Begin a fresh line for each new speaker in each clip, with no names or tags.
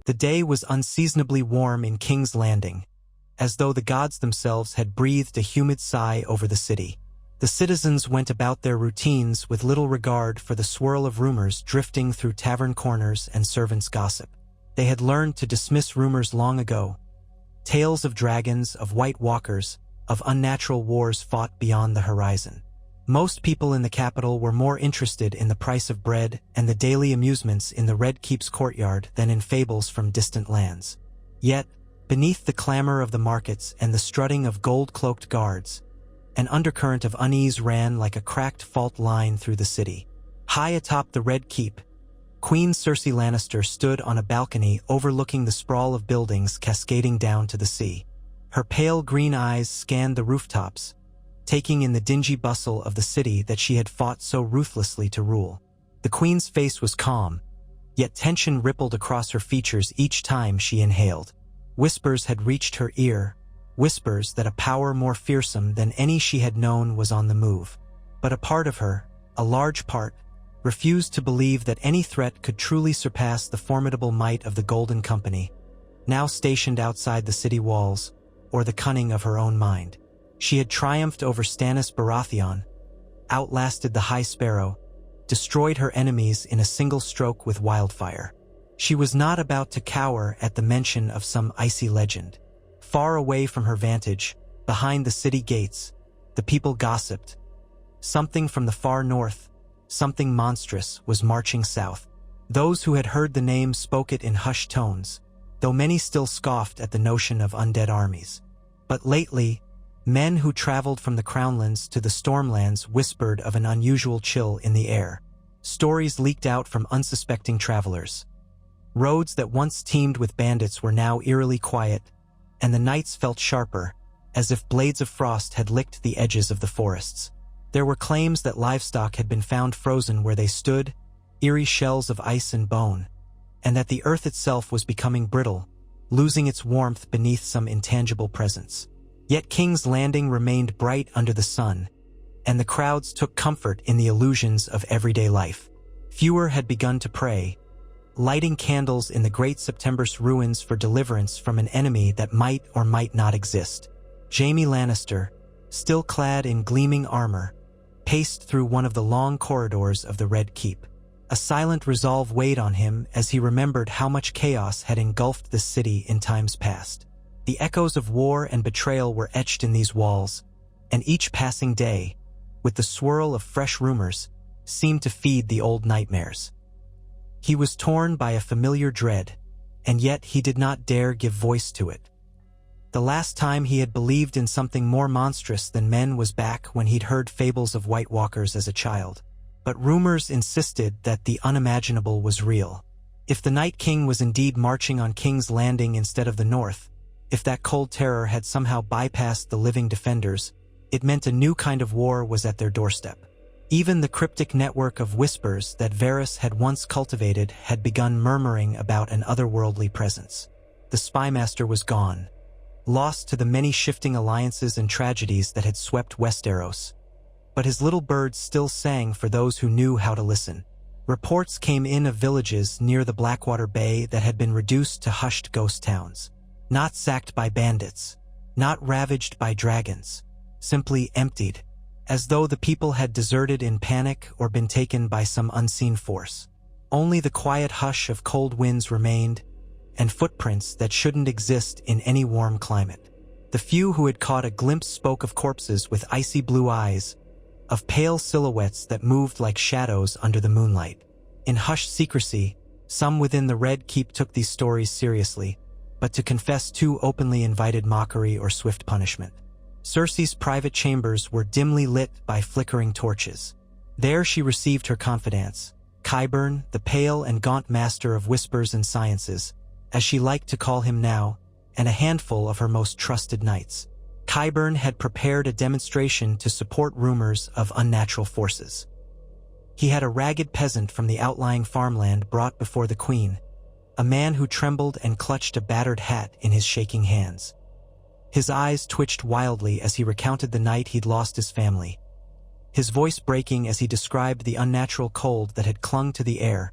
The day was unseasonably warm in King's Landing, as though the gods themselves had breathed a humid sigh over the city. The citizens went about their routines with little regard for the swirl of rumors drifting through tavern corners and servants' gossip. They had learned to dismiss rumors long ago. Tales of dragons, of white walkers, of unnatural wars fought beyond the horizon. Most people in the capital were more interested in the price of bread and the daily amusements in the Red Keep's courtyard than in fables from distant lands. Yet, beneath the clamor of the markets and the strutting of gold-cloaked guards, an undercurrent of unease ran like a cracked fault line through the city. High atop the Red Keep, Queen Cersei Lannister stood on a balcony overlooking the sprawl of buildings cascading down to the sea. Her pale green eyes scanned the rooftops, taking in the dingy bustle of the city that she had fought so ruthlessly to rule. The Queen's face was calm, yet tension rippled across her features each time she inhaled. Whispers had reached her ear, whispers that a power more fearsome than any she had known was on the move. But a part of her, a large part, refused to believe that any threat could truly surpass the formidable might of the Golden Company, now stationed outside the city walls, or the cunning of her own mind. She had triumphed over Stannis Baratheon, outlasted the High Sparrow, destroyed her enemies in a single stroke with wildfire. She was not about to cower at the mention of some icy legend. Far away from her vantage, behind the city gates, the people gossiped. Something from the far north, something monstrous, was marching south. Those who had heard the name spoke it in hushed tones, though many still scoffed at the notion of undead armies. But lately, men who traveled from the Crownlands to the Stormlands whispered of an unusual chill in the air. Stories leaked out from unsuspecting travelers. Roads that once teemed with bandits were now eerily quiet, and the nights felt sharper, as if blades of frost had licked the edges of the forests. There were claims that livestock had been found frozen where they stood, eerie shells of ice and bone, and that the earth itself was becoming brittle, losing its warmth beneath some intangible presence. Yet King's Landing remained bright under the sun, and the crowds took comfort in the illusions of everyday life. Fewer had begun to pray, lighting candles in the great September's ruins for deliverance from an enemy that might or might not exist. Jaime Lannister, still clad in gleaming armor, paced through one of the long corridors of the Red Keep. A silent resolve weighed on him as he remembered how much chaos had engulfed the city in times past. The echoes of war and betrayal were etched in these walls, and each passing day, with the swirl of fresh rumors, seemed to feed the old nightmares. He was torn by a familiar dread, and yet he did not dare give voice to it. The last time he had believed in something more monstrous than men was back when he'd heard fables of White Walkers as a child. But rumors insisted that the unimaginable was real. If the Night King was indeed marching on King's Landing instead of the North, if that cold terror had somehow bypassed the living defenders, it meant a new kind of war was at their doorstep. Even the cryptic network of whispers that Varys had once cultivated had begun murmuring about an otherworldly presence. The Spymaster was gone, lost to the many shifting alliances and tragedies that had swept Westeros. But his little birds still sang for those who knew how to listen. Reports came in of villages near the Blackwater Bay that had been reduced to hushed ghost towns. Not sacked by bandits, not ravaged by dragons, simply emptied, as though the people had deserted in panic or been taken by some unseen force. Only the quiet hush of cold winds remained, and footprints that shouldn't exist in any warm climate. The few who had caught a glimpse spoke of corpses with icy blue eyes, of pale silhouettes that moved like shadows under the moonlight. In hushed secrecy, some within the Red Keep took these stories seriously, but to confess too openly invited mockery or swift punishment. Cersei's private chambers were dimly lit by flickering torches. There she received her confidants, Qyburn, the pale and gaunt master of whispers and sciences, as she liked to call him now, and a handful of her most trusted knights. Qyburn had prepared a demonstration to support rumors of unnatural forces. He had a ragged peasant from the outlying farmland brought before the queen, a man who trembled and clutched a battered hat in his shaking hands. His eyes twitched wildly as he recounted the night he'd lost his family, his voice breaking as he described the unnatural cold that had clung to the air,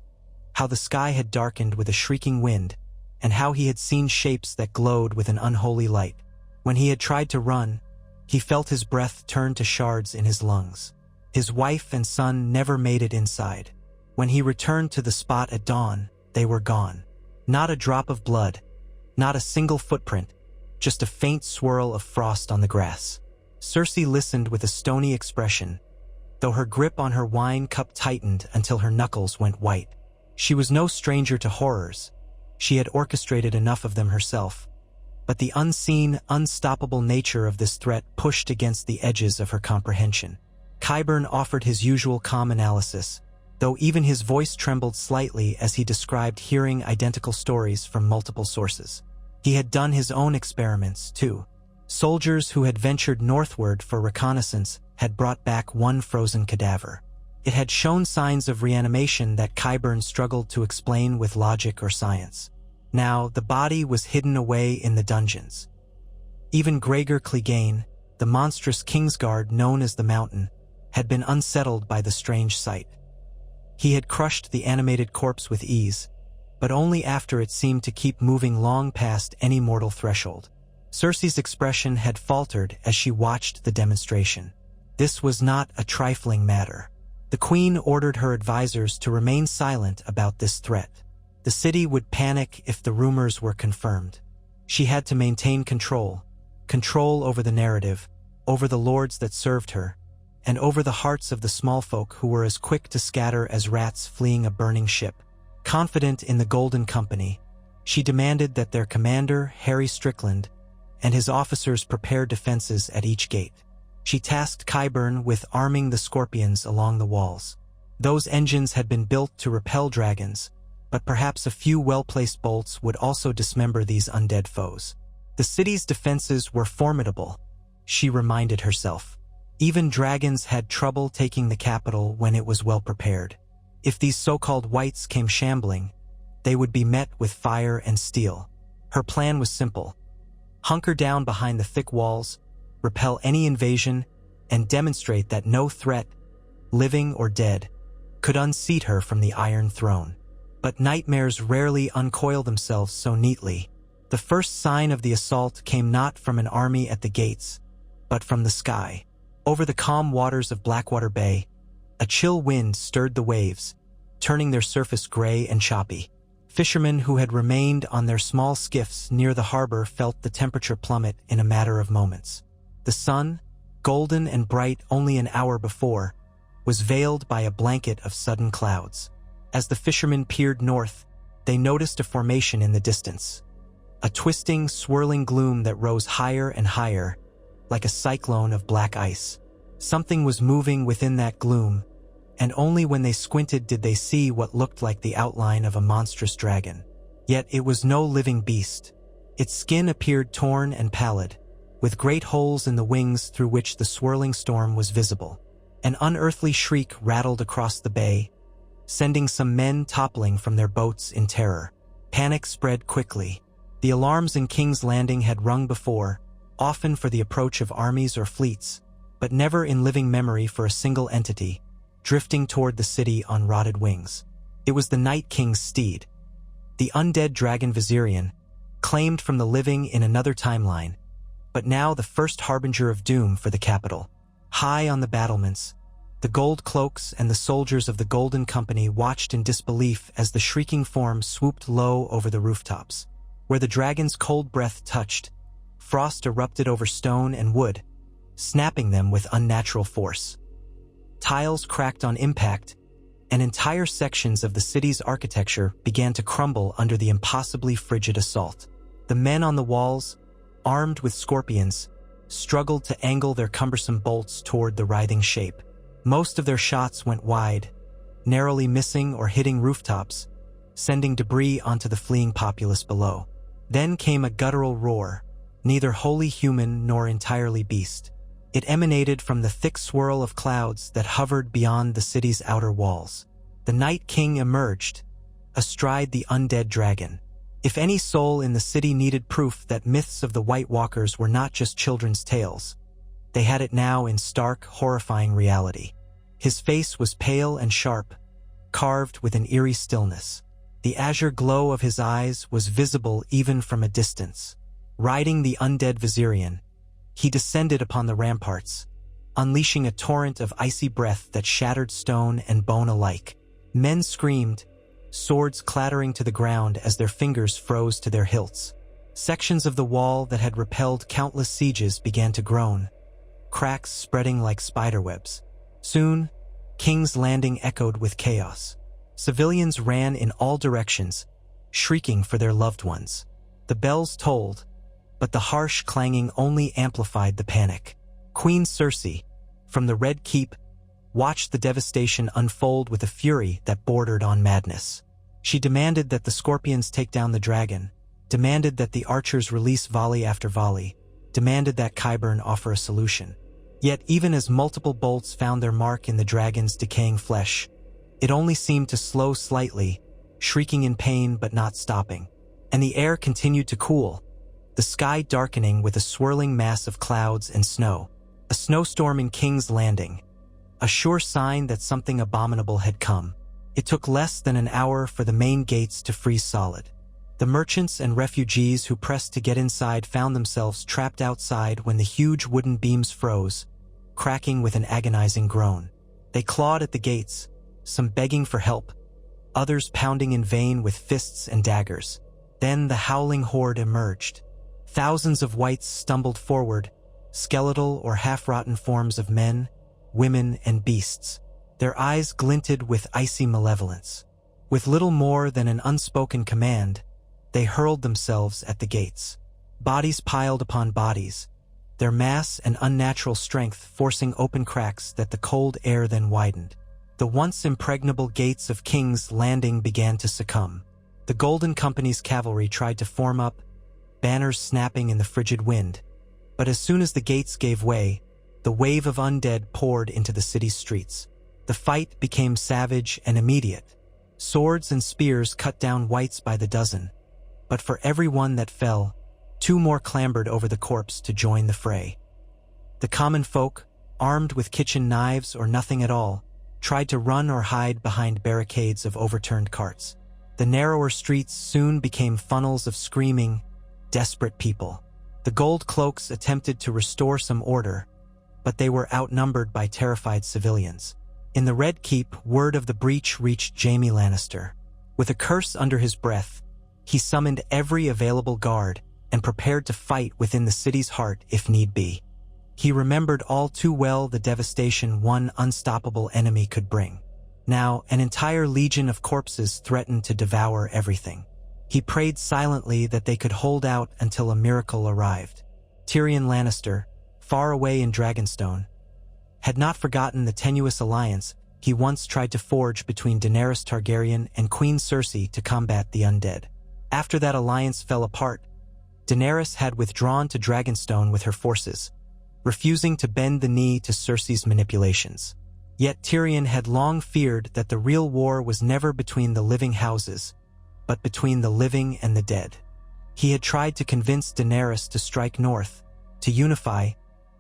how the sky had darkened with a shrieking wind, and how he had seen shapes that glowed with an unholy light. When he had tried to run, he felt his breath turn to shards in his lungs. His wife and son never made it inside. When he returned to the spot at dawn, they were gone. Not a drop of blood, not a single footprint, just a faint swirl of frost on the grass. Cersei listened with a stony expression, though her grip on her wine cup tightened until her knuckles went white. She was no stranger to horrors. She had orchestrated enough of them herself. But the unseen, unstoppable nature of this threat pushed against the edges of her comprehension. Qyburn offered his usual calm analysis, though even his voice trembled slightly as he described hearing identical stories from multiple sources. He had done his own experiments, too. Soldiers who had ventured northward for reconnaissance had brought back one frozen cadaver. It had shown signs of reanimation that Qyburn struggled to explain with logic or science. Now, the body was hidden away in the dungeons. Even Gregor Clegane, the monstrous Kingsguard known as the Mountain, had been unsettled by the strange sight. He had crushed the animated corpse with ease, but only after it seemed to keep moving long past any mortal threshold. Cersei's expression had faltered as she watched the demonstration. This was not a trifling matter. The Queen ordered her advisors to remain silent about this threat. The city would panic if the rumors were confirmed. She had to maintain control over the narrative, over the lords that served her, and over the hearts of the small folk who were as quick to scatter as rats fleeing a burning ship. Confident in the Golden Company, she demanded that their commander, Harry Strickland, and his officers prepare defenses at each gate. She tasked Qyburn with arming the scorpions along the walls. Those engines had been built to repel dragons, but perhaps a few well-placed bolts would also dismember these undead foes. The city's defenses were formidable, she reminded herself. Even dragons had trouble taking the capital when it was well prepared. If these so-called whites came shambling, they would be met with fire and steel. Her plan was simple: hunker down behind the thick walls, repel any invasion, and demonstrate that no threat, living or dead, could unseat her from the Iron Throne. But nightmares rarely uncoil themselves so neatly. The first sign of the assault came not from an army at the gates, but from the sky. Over the calm waters of Blackwater Bay, a chill wind stirred the waves, turning their surface gray and choppy. Fishermen who had remained on their small skiffs near the harbor felt the temperature plummet in a matter of moments. The sun, golden and bright only an hour before, was veiled by a blanket of sudden clouds. As the fishermen peered north, they noticed a formation in the distance. A twisting, swirling gloom that rose higher and higher, like a cyclone of black ice. Something was moving within that gloom, and only when they squinted did they see what looked like the outline of a monstrous dragon. Yet it was no living beast. Its skin appeared torn and pallid, with great holes in the wings through which the swirling storm was visible. An unearthly shriek rattled across the bay, sending some men toppling from their boats in terror. Panic spread quickly. The alarms in King's Landing had rung before, often for the approach of armies or fleets, but never in living memory for a single entity, drifting toward the city on rotted wings. It was the Night King's steed, the undead dragon Viserion, claimed from the living in another timeline, but now the first harbinger of doom for the capital. High on the battlements, the gold cloaks and the soldiers of the Golden Company watched in disbelief as the shrieking form swooped low over the rooftops. Where the dragon's cold breath touched, frost erupted over stone and wood, snapping them with unnatural force. Tiles cracked on impact, and entire sections of the city's architecture began to crumble under the impossibly frigid assault. The men on the walls, armed with scorpions, struggled to angle their cumbersome bolts toward the writhing shape. Most of their shots went wide, narrowly missing or hitting rooftops, sending debris onto the fleeing populace below. Then came a guttural roar, neither wholly human nor entirely beast. It emanated from the thick swirl of clouds that hovered beyond the city's outer walls. The Night King emerged, astride the undead dragon. If any soul in the city needed proof that myths of the White Walkers were not just children's tales, they had it now in stark, horrifying reality. His face was pale and sharp, carved with an eerie stillness. The azure glow of his eyes was visible even from a distance. Riding the undead Viserion, he descended upon the ramparts, unleashing a torrent of icy breath that shattered stone and bone alike. Men screamed, swords clattering to the ground as their fingers froze to their hilts. Sections of the wall that had repelled countless sieges began to groan, cracks spreading like spiderwebs. Soon, King's Landing echoed with chaos. Civilians ran in all directions, shrieking for their loved ones. The bells tolled, but the harsh clanging only amplified the panic. Queen Cersei, from the Red Keep, watched the devastation unfold with a fury that bordered on madness. She demanded that the Scorpions take down the dragon, demanded that the archers release volley after volley, demanded that Qyburn offer a solution. Yet even as multiple bolts found their mark in the dragon's decaying flesh, it only seemed to slow slightly, shrieking in pain but not stopping. And the air continued to cool, the sky darkening with a swirling mass of clouds and snow. A snowstorm in King's Landing, a sure sign that something abominable had come. It took less than an hour for the main gates to freeze solid. The merchants and refugees who pressed to get inside found themselves trapped outside when the huge wooden beams froze, cracking with an agonizing groan. They clawed at the gates, some begging for help, others pounding in vain with fists and daggers. Then the howling horde emerged. Thousands of wights stumbled forward, skeletal or half-rotten forms of men, women, and beasts. Their eyes glinted with icy malevolence. With little more than an unspoken command, they hurled themselves at the gates. Bodies piled upon bodies, their mass and unnatural strength forcing open cracks that the cold air then widened. The once impregnable gates of King's Landing began to succumb. The Golden Company's cavalry tried to form up, banners snapping in the frigid wind. But as soon as the gates gave way, the wave of undead poured into the city's streets. The fight became savage and immediate. Swords and spears cut down wights by the dozen. But for every one that fell, 2 more clambered over the corpse to join the fray. The common folk, armed with kitchen knives or nothing at all, tried to run or hide behind barricades of overturned carts. The narrower streets soon became funnels of screaming, desperate people. The gold cloaks attempted to restore some order, but they were outnumbered by terrified civilians. In the Red Keep, word of the breach reached Jaime Lannister. With a curse under his breath, he summoned every available guard and prepared to fight within the city's heart if need be. He remembered all too well the devastation one unstoppable enemy could bring. Now, an entire legion of corpses threatened to devour everything. He prayed silently that they could hold out until a miracle arrived. Tyrion Lannister, far away in Dragonstone, had not forgotten the tenuous alliance he once tried to forge between Daenerys Targaryen and Queen Cersei to combat the undead. After that alliance fell apart, Daenerys had withdrawn to Dragonstone with her forces, refusing to bend the knee to Cersei's manipulations. Yet Tyrion had long feared that the real war was never between the living houses, but between the living and the dead. He had tried to convince Daenerys to strike north, to unify,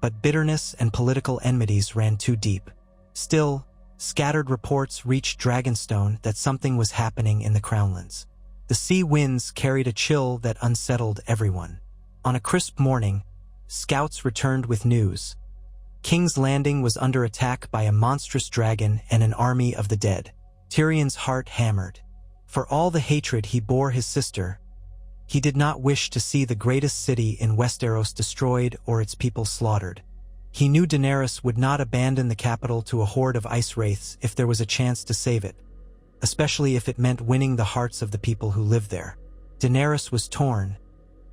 but bitterness and political enmities ran too deep. Still, scattered reports reached Dragonstone that something was happening in the Crownlands. The sea winds carried a chill that unsettled everyone. On a crisp morning, scouts returned with news. King's Landing was under attack by a monstrous dragon and an army of the dead. Tyrion's heart hammered. For all the hatred he bore his sister, he did not wish to see the greatest city in Westeros destroyed or its people slaughtered. He knew Daenerys would not abandon the capital to a horde of ice wraiths if there was a chance to save it, especially if it meant winning the hearts of the people who lived there. Daenerys was torn,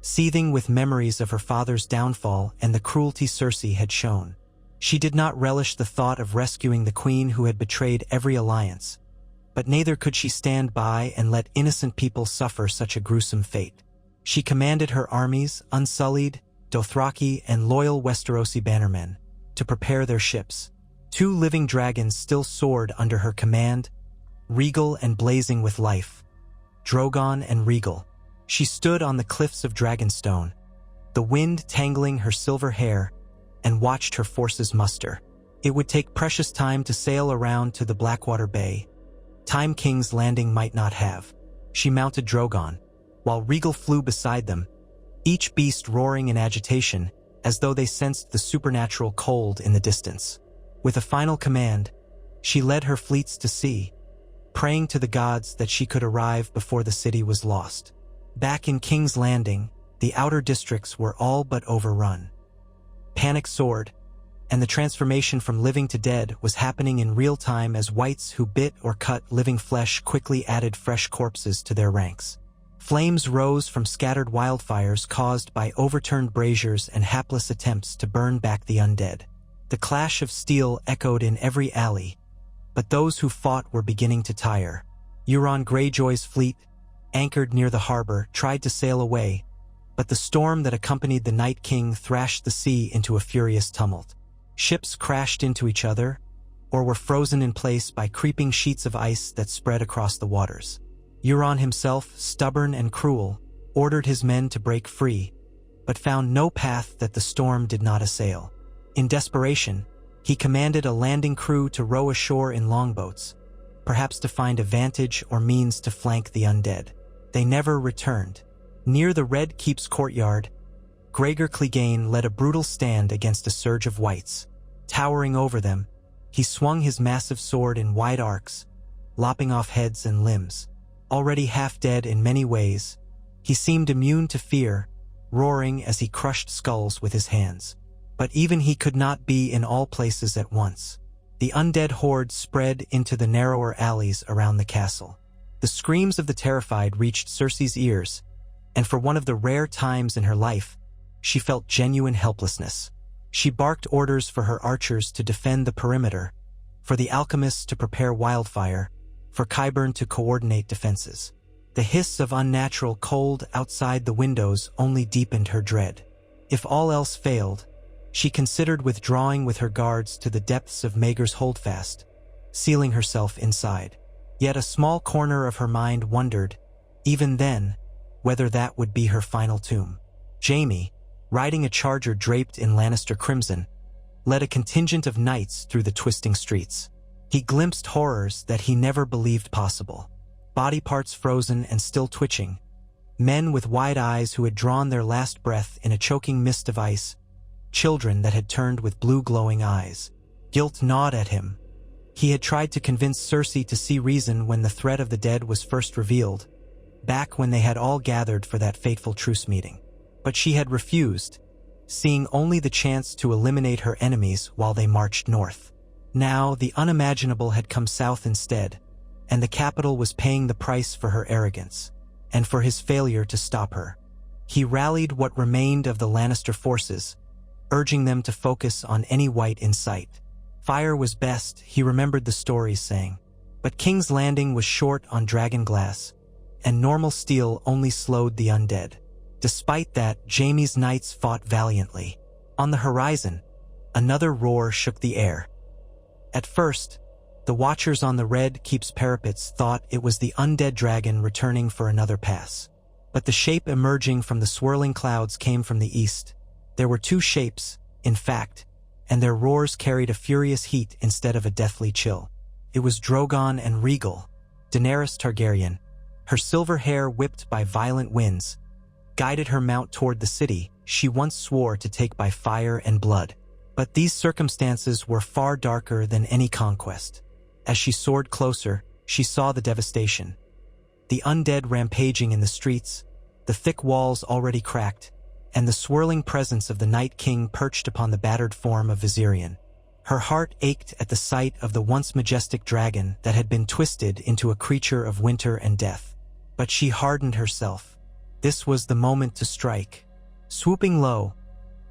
seething with memories of her father's downfall and the cruelty Cersei had shown. She did not relish the thought of rescuing the queen who had betrayed every alliance, but neither could she stand by and let innocent people suffer such a gruesome fate. She commanded her armies, unsullied, Dothraki, and loyal Westerosi bannermen, to prepare their ships. 2 living dragons still soared under her command, regal and blazing with life. Drogon and Regal. She stood on the cliffs of Dragonstone, the wind tangling her silver hair, and watched her forces muster. It would take precious time to sail around to the Blackwater Bay, time King's Landing might not have. she mounted Drogon, while Regal flew beside them, each beast roaring in agitation as though they sensed the supernatural cold in the distance. With a final command, she led her fleets to sea, praying to the gods that she could arrive before the city was lost. Back in King's Landing, the outer districts were all but overrun. Panic soared, and the transformation from living to dead was happening in real time as wights who bit or cut living flesh quickly added fresh corpses to their ranks. Flames rose from scattered wildfires caused by overturned braziers and hapless attempts to burn back the undead. The clash of steel echoed in every alley, but those who fought were beginning to tire. Euron Greyjoy's fleet, anchored near the harbor, tried to sail away, but the storm that accompanied the Night King thrashed the sea into a furious tumult. Ships crashed into each other, or were frozen in place by creeping sheets of ice that spread across the waters. Euron himself, stubborn and cruel, ordered his men to break free, but found no path that the storm did not assail. In desperation, he commanded a landing crew to row ashore in longboats, perhaps to find a vantage or means to flank the undead. They never returned. Near the Red Keep's courtyard, Gregor Clegane led a brutal stand against a surge of wights. Towering over them, he swung his massive sword in wide arcs, lopping off heads and limbs. Already half dead in many ways, he seemed immune to fear, roaring as he crushed skulls with his hands. But even he could not be in all places at once. The undead horde spread into the narrower alleys around the castle. The screams of the terrified reached Cersei's ears, and for one of the rare times in her life, she felt genuine helplessness. She barked orders for her archers to defend the perimeter, for the alchemists to prepare wildfire, for Qyburn to coordinate defenses. The hiss of unnatural cold outside the windows only deepened her dread. If all else failed, she considered withdrawing with her guards to the depths of Maegor's Holdfast, sealing herself inside. Yet a small corner of her mind wondered, even then, whether that would be her final tomb. Jaime, riding a charger draped in Lannister crimson, led a contingent of knights through the twisting streets. He glimpsed horrors that he never believed possible. Body parts frozen and still twitching, men with wide eyes who had drawn their last breath in a choking mist of ice, children that had turned with blue glowing eyes. Guilt gnawed at him. He had tried to convince Cersei to see reason when the threat of the dead was first revealed, back when they had all gathered for that fateful truce meeting. But she had refused, seeing only the chance to eliminate her enemies while they marched north. Now the unimaginable had come south instead, and the capital was paying the price for her arrogance, and for his failure to stop her. He rallied what remained of the Lannister forces, urging them to focus on any wight in sight. Fire was best, he remembered the stories saying, but King's Landing was short on dragon glass, and normal steel only slowed the undead. Despite that, Jaime's knights fought valiantly. On the horizon, another roar shook the air. At first, the watchers on the Red Keep's parapets thought it was the undead dragon returning for another pass. But the shape emerging from the swirling clouds came from the east. There were two shapes, in fact, and their roars carried a furious heat instead of a deathly chill. It was Drogon and Regal, Daenerys Targaryen, her silver hair whipped by violent winds, guided her mount toward the city she once swore to take by fire and blood. But these circumstances were far darker than any conquest. As she soared closer, she saw the devastation. The undead rampaging in the streets, the thick walls already cracked, and the swirling presence of the Night King perched upon the battered form of Viserion. Her heart ached at the sight of the once majestic dragon that had been twisted into a creature of winter and death. But she hardened herself. This was the moment to strike. Swooping low,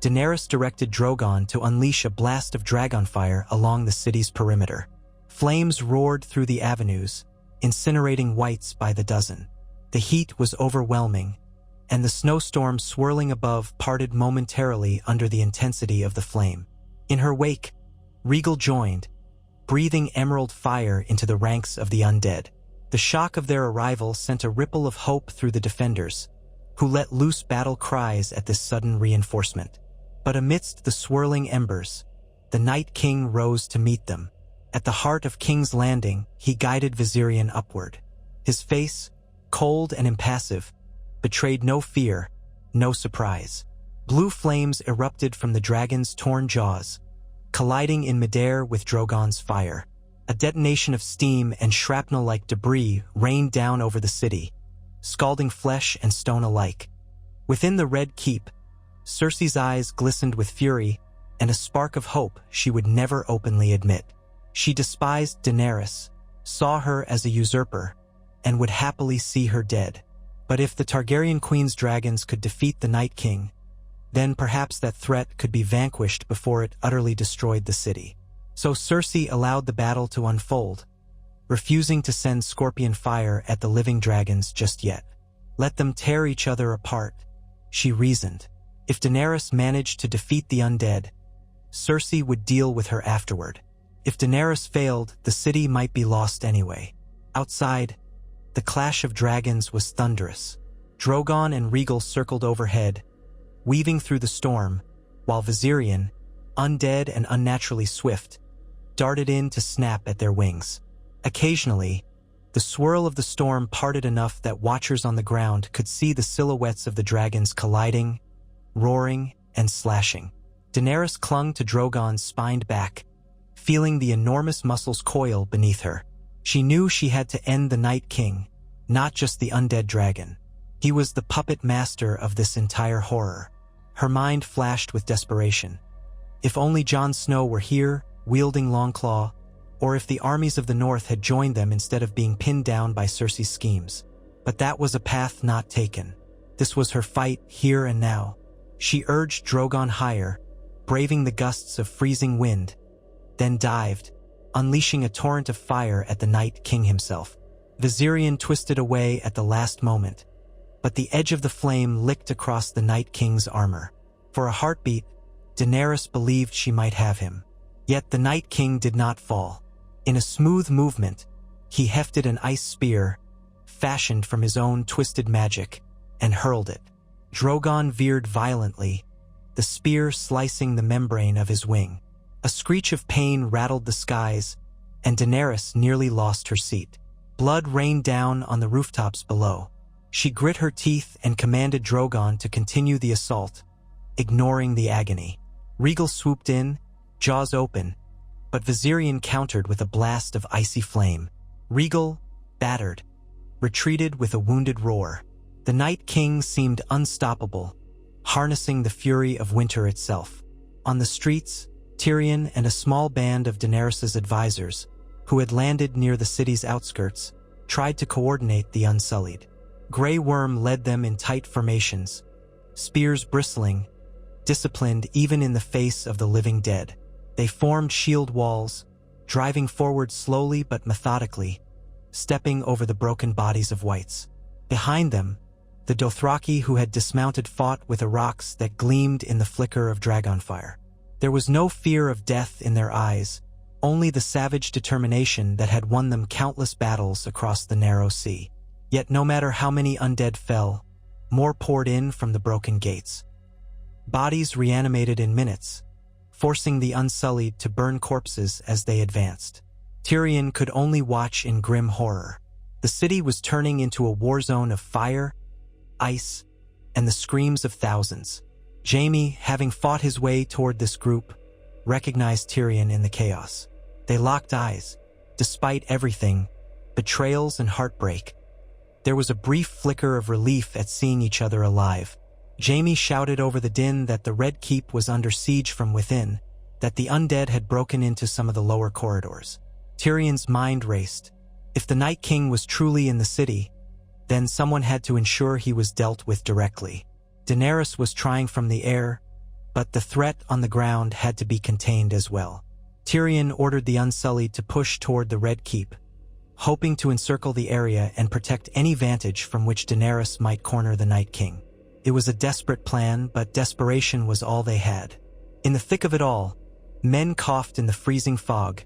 Daenerys directed Drogon to unleash a blast of dragonfire along the city's perimeter. Flames roared through the avenues, incinerating wights by the dozen. The heat was overwhelming, and the snowstorm swirling above parted momentarily under the intensity of the flame. In her wake, Regal joined, breathing emerald fire into the ranks of the undead. The shock of their arrival sent a ripple of hope through the defenders, who let loose battle cries at this sudden reinforcement. But amidst the swirling embers, the Night King rose to meet them. At the heart of King's Landing, he guided Viserion upward. His face, cold and impassive, betrayed no fear, no surprise. Blue flames erupted from the dragon's torn jaws, colliding in midair with Drogon's fire. A detonation of steam and shrapnel-like debris rained down over the city, scalding flesh and stone alike. Within the Red Keep, Cersei's eyes glistened with fury and a spark of hope she would never openly admit. She despised Daenerys, saw her as a usurper, and would happily see her dead. But if the Targaryen Queen's dragons could defeat the Night King, then perhaps that threat could be vanquished before it utterly destroyed the city. So Cersei allowed the battle to unfold, refusing to send scorpion fire at the living dragons just yet. Let them tear each other apart, she reasoned. If Daenerys managed to defeat the undead, Cersei would deal with her afterward. If Daenerys failed, the city might be lost anyway. Outside, the clash of dragons was thunderous. Drogon and Rhaegal circled overhead, weaving through the storm, while Viserion, undead and unnaturally swift, darted in to snap at their wings. Occasionally, the swirl of the storm parted enough that watchers on the ground could see the silhouettes of the dragons colliding, roaring, and slashing. Daenerys clung to Drogon's spined back, feeling the enormous muscles coil beneath her. She knew she had to end the Night King, not just the undead dragon. He was the puppet master of this entire horror. Her mind flashed with desperation. If only Jon Snow were here, wielding Longclaw, or if the armies of the North had joined them instead of being pinned down by Cersei's schemes. But that was a path not taken. This was her fight here and now. She urged Drogon higher, braving the gusts of freezing wind, then dived, unleashing a torrent of fire at the Night King himself. Viserion twisted away at the last moment, but the edge of the flame licked across the Night King's armor. For a heartbeat, Daenerys believed she might have him. Yet the Night King did not fall. In a smooth movement, he hefted an ice spear, fashioned from his own twisted magic, and hurled it. Drogon veered violently, the spear slicing the membrane of his wing. A screech of pain rattled the skies, and Daenerys nearly lost her seat. Blood rained down on the rooftops below. She grit her teeth and commanded Drogon to continue the assault, ignoring the agony. Rhaegal swooped in, jaws open, but Viserion countered with a blast of icy flame. Rhaegal, battered, retreated with a wounded roar. The Night King seemed unstoppable, harnessing the fury of winter itself. On the streets, Tyrion and a small band of Daenerys' advisors, who had landed near the city's outskirts, tried to coordinate the Unsullied. Grey Worm led them in tight formations, spears bristling, disciplined even in the face of the living dead. They formed shield walls, driving forward slowly but methodically, stepping over the broken bodies of whites. Behind them, the Dothraki who had dismounted fought with Aurochs that gleamed in the flicker of dragonfire. There was no fear of death in their eyes, only the savage determination that had won them countless battles across the narrow sea. Yet no matter how many undead fell, more poured in from the broken gates. Bodies reanimated in minutes, forcing the Unsullied to burn corpses as they advanced. Tyrion could only watch in grim horror. The city was turning into a war zone of fire, ice, and the screams of thousands. Jaime, having fought his way toward this group, recognized Tyrion in the chaos. They locked eyes, despite everything, betrayals and heartbreak. There was a brief flicker of relief at seeing each other alive. Jaime shouted over the din that the Red Keep was under siege from within, that the undead had broken into some of the lower corridors. Tyrion's mind raced. If the Night King was truly in the city, then someone had to ensure he was dealt with directly. Daenerys was trying from the air, but the threat on the ground had to be contained as well. Tyrion ordered the Unsullied to push toward the Red Keep, hoping to encircle the area and protect any vantage from which Daenerys might corner the Night King. It was a desperate plan, but desperation was all they had. In the thick of it all, men coughed in the freezing fog,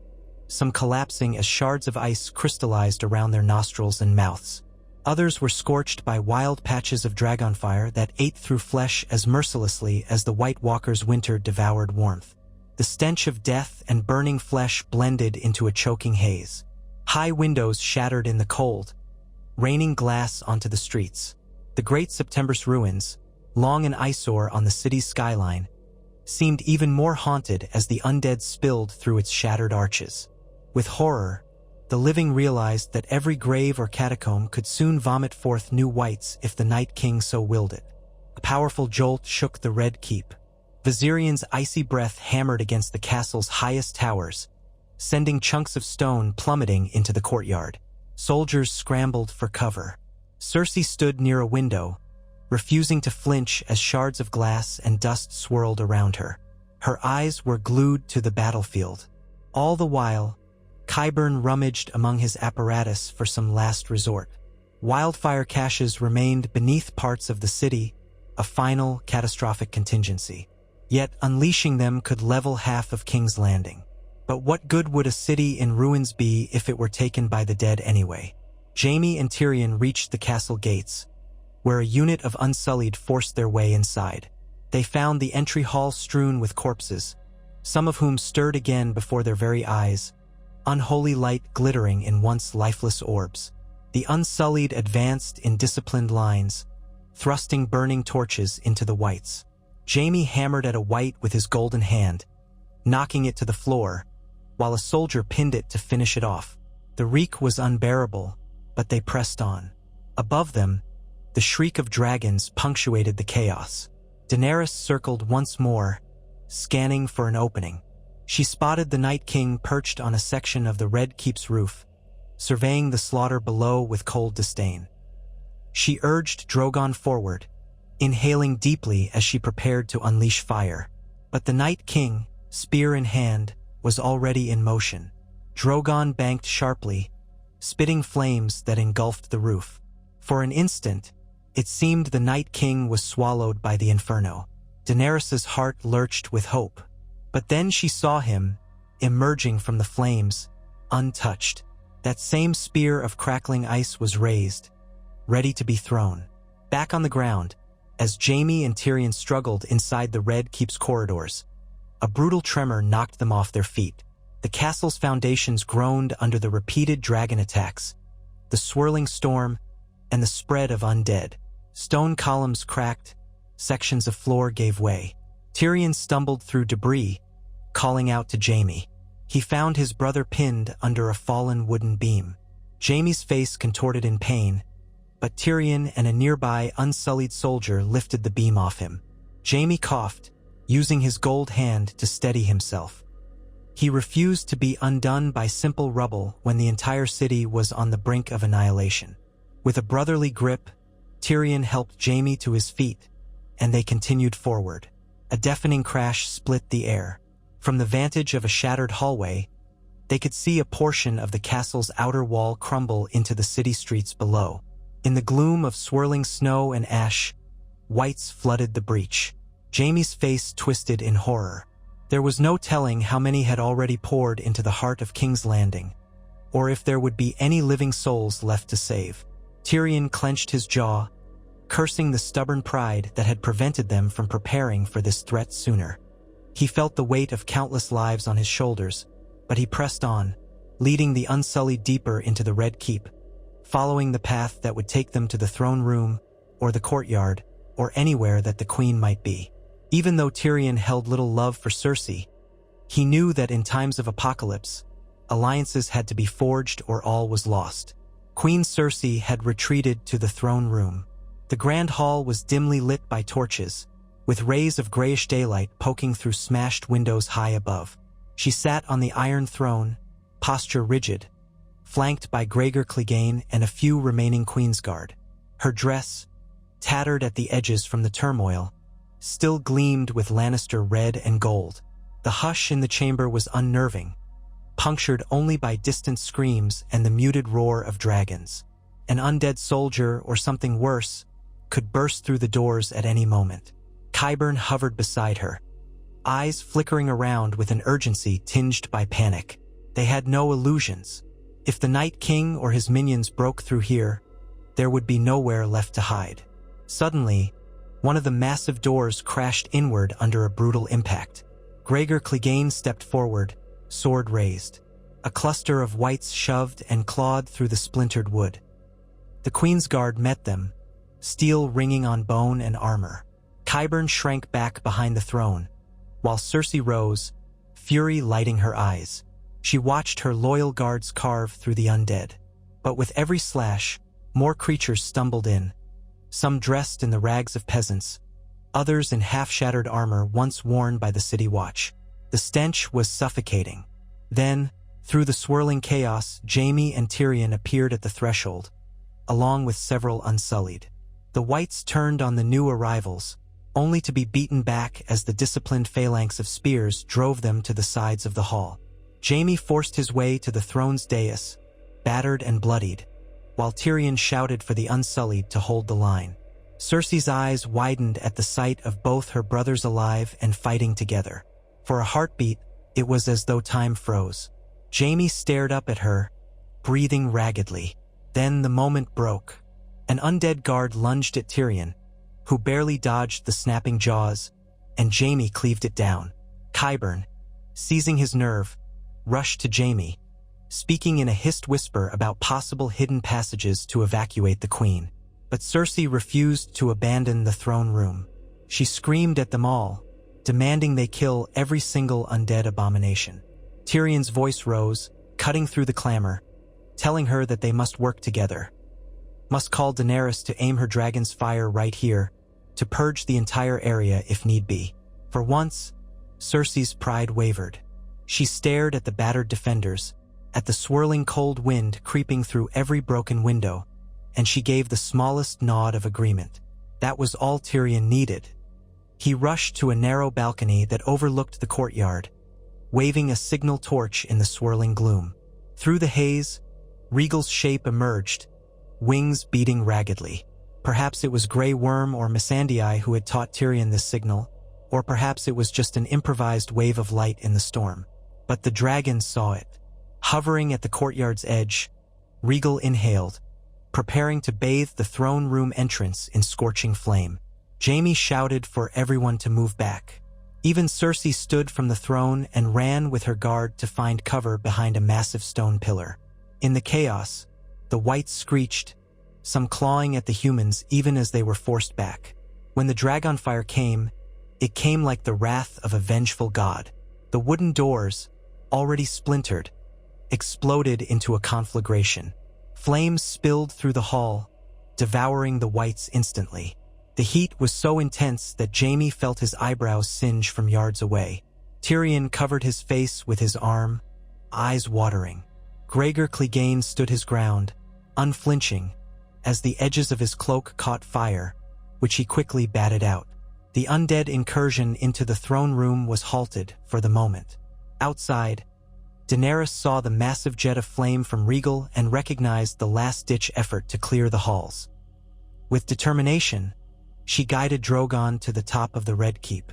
some collapsing as shards of ice crystallized around their nostrils and mouths. Others were scorched by wild patches of dragonfire that ate through flesh as mercilessly as the White Walker's winter devoured warmth. The stench of death and burning flesh blended into a choking haze. High windows shattered in the cold, raining glass onto the streets. The great September's ruins, long an eyesore on the city's skyline, seemed even more haunted as the undead spilled through its shattered arches. With horror, the living realized that every grave or catacomb could soon vomit forth new whites if the Night King so willed it. A powerful jolt shook the Red Keep. Viserion's icy breath hammered against the castle's highest towers, sending chunks of stone plummeting into the courtyard. Soldiers scrambled for cover. Cersei stood near a window, refusing to flinch as shards of glass and dust swirled around her. Her eyes were glued to the battlefield. All the while, Qyburn rummaged among his apparatus for some last resort. Wildfire caches remained beneath parts of the city, a final, catastrophic contingency. Yet unleashing them could level half of King's Landing. But what good would a city in ruins be if it were taken by the dead anyway? Jaime and Tyrion reached the castle gates, where a unit of Unsullied forced their way inside. They found the entry hall strewn with corpses, some of whom stirred again before their very eyes, unholy light glittering in once lifeless orbs. The Unsullied advanced in disciplined lines, thrusting burning torches into the whites. Jaime hammered at a white with his golden hand, knocking it to the floor, while a soldier pinned it to finish it off. The reek was unbearable, but they pressed on. Above them, the shriek of dragons punctuated the chaos. Daenerys circled once more, scanning for an opening. She spotted the Night King perched on a section of the Red Keep's roof, surveying the slaughter below with cold disdain. She urged Drogon forward, inhaling deeply as she prepared to unleash fire. But the Night King, spear in hand, was already in motion. Drogon banked sharply, spitting flames that engulfed the roof. For an instant, it seemed the Night King was swallowed by the inferno. Daenerys's heart lurched with hope. But then she saw him, emerging from the flames, untouched. That same spear of crackling ice was raised, ready to be thrown. Back on the ground, as Jaime and Tyrion struggled inside the Red Keep's corridors, a brutal tremor knocked them off their feet. The castle's foundations groaned under the repeated dragon attacks, the swirling storm, and the spread of undead. Stone columns cracked, sections of floor gave way. Tyrion stumbled through debris, calling out to Jaime. He found his brother pinned under a fallen wooden beam. Jaime's face contorted in pain, but Tyrion and a nearby Unsullied soldier lifted the beam off him. Jaime coughed, using his gold hand to steady himself. He refused to be undone by simple rubble when the entire city was on the brink of annihilation. With a brotherly grip, Tyrion helped Jaime to his feet, and they continued forward. A deafening crash split the air. From the vantage of a shattered hallway, they could see a portion of the castle's outer wall crumble into the city streets below. In the gloom of swirling snow and ash, whites flooded the breach. Jaime's face twisted in horror. There was no telling how many had already poured into the heart of King's Landing, or if there would be any living souls left to save. Tyrion clenched his jaw, cursing the stubborn pride that had prevented them from preparing for this threat sooner. He felt the weight of countless lives on his shoulders, but he pressed on, leading the Unsullied deeper into the Red Keep, following the path that would take them to the throne room, or the courtyard, or anywhere that the Queen might be. Even though Tyrion held little love for Cersei, he knew that in times of apocalypse, alliances had to be forged or all was lost. Queen Cersei had retreated to the throne room. The grand hall was dimly lit by torches, with rays of grayish daylight poking through smashed windows high above. She sat on the iron throne, posture rigid, flanked by Gregor Clegane and a few remaining Queensguard. Her dress, tattered at the edges from the turmoil, still gleamed with Lannister red and gold. The hush in the chamber was unnerving, punctured only by distant screams and the muted roar of dragons. An undead soldier, or something worse, could burst through the doors at any moment. Qyburn hovered beside her, eyes flickering around with an urgency tinged by panic. They had no illusions. If the Night King or his minions broke through here, there would be nowhere left to hide. Suddenly, one of the massive doors crashed inward under a brutal impact. Gregor Clegane stepped forward, sword raised. A cluster of whites shoved and clawed through the splintered wood. The Queen's Guard met them, steel ringing on bone and armor. Qyburn shrank back behind the throne, while Cersei rose, fury lighting her eyes. She watched her loyal guards carve through the undead. But with every slash, more creatures stumbled in, some dressed in the rags of peasants, others in half-shattered armor once worn by the city watch. The stench was suffocating. Then, through the swirling chaos, Jaime and Tyrion appeared at the threshold, along with several Unsullied. The Whites turned on the new arrivals, only to be beaten back as the disciplined phalanx of spears drove them to the sides of the hall. Jaime forced his way to the throne's dais, battered and bloodied, while Tyrion shouted for the Unsullied to hold the line. Cersei's eyes widened at the sight of both her brothers alive and fighting together. For a heartbeat, it was as though time froze. Jaime stared up at her, breathing raggedly. Then the moment broke. An undead guard lunged at Tyrion, who barely dodged the snapping jaws, and Jaime cleaved it down. Qyburn, seizing his nerve, rushed to Jaime, speaking in a hissed whisper about possible hidden passages to evacuate the queen. But Cersei refused to abandon the throne room. She screamed at them all, demanding they kill every single undead abomination. Tyrion's voice rose, cutting through the clamor, telling her that they must work together. Must call Daenerys to aim her dragon's fire right here, to purge the entire area if need be. For once, Cersei's pride wavered. She stared at the battered defenders, at the swirling cold wind creeping through every broken window, and she gave the smallest nod of agreement. That was all Tyrion needed. He rushed to a narrow balcony that overlooked the courtyard, waving a signal torch in the swirling gloom. Through the haze, Rhaegal's shape emerged, wings beating raggedly. Perhaps it was Grey Worm or Missandei who had taught Tyrion this signal, or perhaps it was just an improvised wave of light in the storm. But the dragon saw it. Hovering at the courtyard's edge, Rhaegal inhaled, preparing to bathe the throne room entrance in scorching flame. Jaime shouted for everyone to move back. Even Cersei stood from the throne and ran with her guard to find cover behind a massive stone pillar. In the chaos, the Whites screeched, some clawing at the humans even as they were forced back. When the dragonfire came, it came like the wrath of a vengeful god. The wooden doors, already splintered, exploded into a conflagration. Flames spilled through the hall, devouring the Whites instantly. The heat was so intense that Jaime felt his eyebrows singe from yards away. Tyrion covered his face with his arm, eyes watering. Gregor Clegane stood his ground, unflinching, as the edges of his cloak caught fire, which he quickly batted out. The undead incursion into the throne room was halted for the moment. Outside, Daenerys saw the massive jet of flame from Rhaegal and recognized the last-ditch effort to clear the halls. With determination, she guided Drogon to the top of the Red Keep.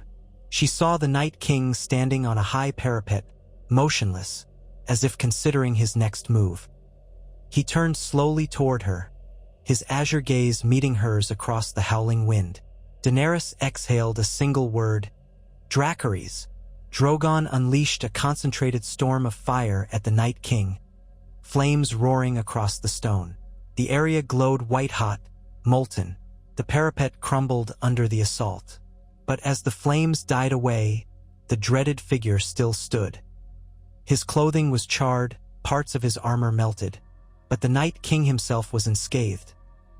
She saw the Night King standing on a high parapet, motionless, as if considering his next move. He turned slowly toward her, his azure gaze meeting hers across the howling wind. Daenerys exhaled a single word, Dracarys. Drogon unleashed a concentrated storm of fire at the Night King, flames roaring across the stone. The area glowed white-hot, molten. The parapet crumbled under the assault. But as the flames died away, the dreaded figure still stood. His clothing was charred, parts of his armor melted, but the Night King himself was unscathed,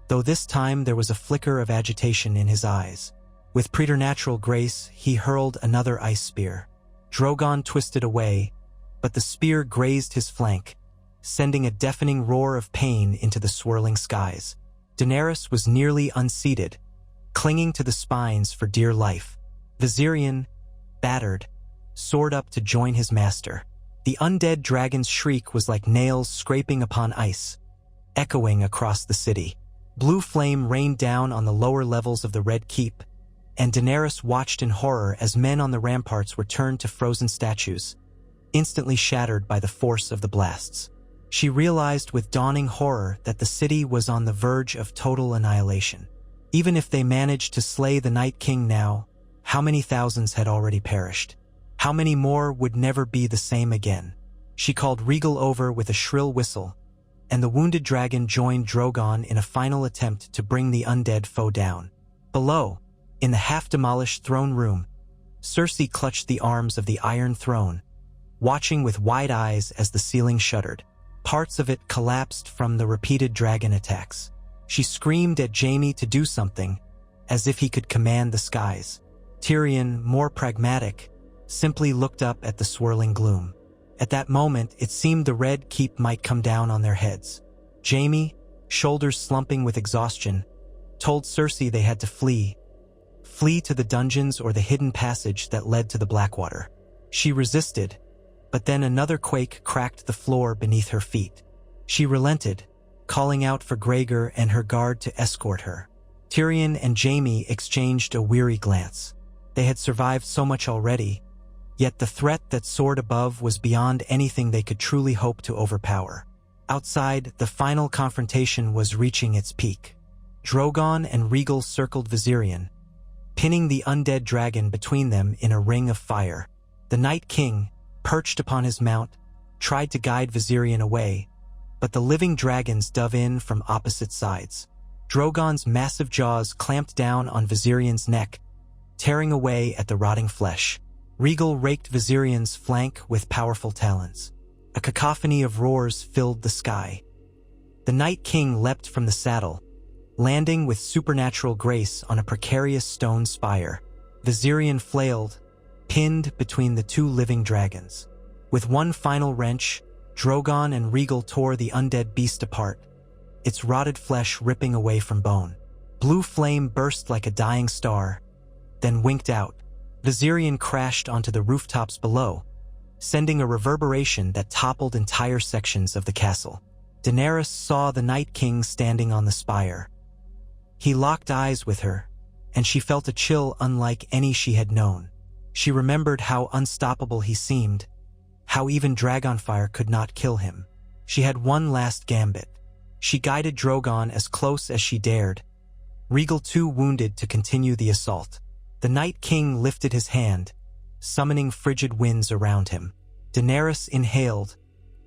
though this time there was a flicker of agitation in his eyes. With preternatural grace, he hurled another ice spear. Drogon twisted away, but the spear grazed his flank, sending a deafening roar of pain into the swirling skies. Daenerys was nearly unseated, clinging to the spines for dear life. Viserion, battered, soared up to join his master. The undead dragon's shriek was like nails scraping upon ice, echoing across the city. Blue flame rained down on the lower levels of the Red Keep, and Daenerys watched in horror as men on the ramparts were turned to frozen statues, instantly shattered by the force of the blasts. She realized with dawning horror that the city was on the verge of total annihilation. Even if they managed to slay the Night King now, how many thousands had already perished? How many more would never be the same again? She called Rhaegal over with a shrill whistle, and the wounded dragon joined Drogon in a final attempt to bring the undead foe down. Below, in the half-demolished throne room, Cersei clutched the arms of the Iron Throne, watching with wide eyes as the ceiling shuddered. Parts of it collapsed from the repeated dragon attacks. She screamed at Jaime to do something, as if he could command the skies. Tyrion, more pragmatic, simply looked up at the swirling gloom. At that moment, it seemed the Red Keep might come down on their heads. Jaime, shoulders slumping with exhaustion, told Cersei they had to flee. Flee to the dungeons or the hidden passage that led to the Blackwater. She resisted, but then another quake cracked the floor beneath her feet. She relented, calling out for Gregor and her guard to escort her. Tyrion and Jaime exchanged a weary glance. They had survived so much already, yet the threat that soared above was beyond anything they could truly hope to overpower. Outside, the final confrontation was reaching its peak. Drogon and Rhaegal circled Viserion, pinning the undead dragon between them in a ring of fire. The Night King, perched upon his mount, tried to guide Viserion away, but the living dragons dove in from opposite sides. Drogon's massive jaws clamped down on Viserion's neck, tearing away at the rotting flesh. Rhaegal raked Viserion's flank with powerful talons. A cacophony of roars filled the sky. The Night King leapt from the saddle, landing with supernatural grace on a precarious stone spire. Viserion flailed, pinned between the two living dragons. With one final wrench, Drogon and Rhaegal tore the undead beast apart, its rotted flesh ripping away from bone. Blue flame burst like a dying star, then winked out. Viserion crashed onto the rooftops below, sending a reverberation that toppled entire sections of the castle. Daenerys saw the Night King standing on the spire. He locked eyes with her, and she felt a chill unlike any she had known. She remembered how unstoppable he seemed, how even Dragonfire could not kill him. She had one last gambit. She guided Drogon as close as she dared, Rhaegal too wounded to continue the assault. The Night King lifted his hand, summoning frigid winds around him. Daenerys inhaled,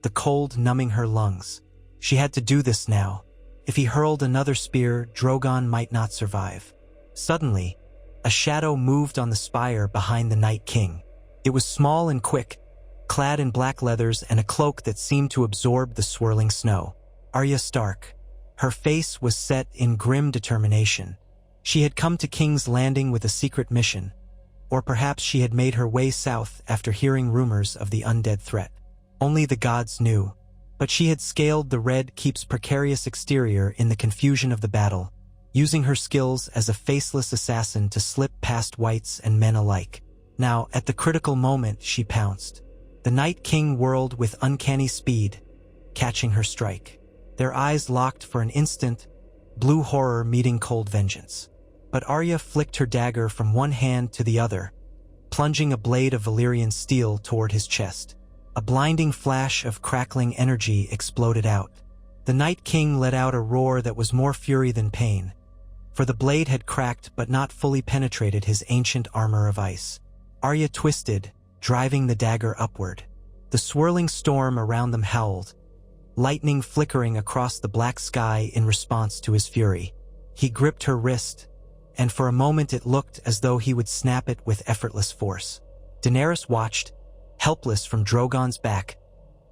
the cold numbing her lungs. She had to do this now. If he hurled another spear, Drogon might not survive. Suddenly, a shadow moved on the spire behind the Night King. It was small and quick, clad in black leathers and a cloak that seemed to absorb the swirling snow. Arya Stark. Her face was set in grim determination. She had come to King's Landing with a secret mission, or perhaps she had made her way south after hearing rumors of the undead threat. Only the gods knew. But she had scaled the Red Keep's precarious exterior in the confusion of the battle, using her skills as a faceless assassin to slip past whites and men alike. Now, at the critical moment, she pounced. The Night King whirled with uncanny speed, catching her strike. Their eyes locked for an instant, blue horror meeting cold vengeance. But Arya flicked her dagger from one hand to the other, plunging a blade of Valyrian steel toward his chest. A blinding flash of crackling energy exploded out. The Night King let out a roar that was more fury than pain, for the blade had cracked but not fully penetrated his ancient armor of ice. Arya twisted, driving the dagger upward. The swirling storm around them howled, lightning flickering across the black sky in response to his fury. He gripped her wrist, and for a moment it looked as though he would snap it with effortless force. Daenerys watched, helpless from Drogon's back,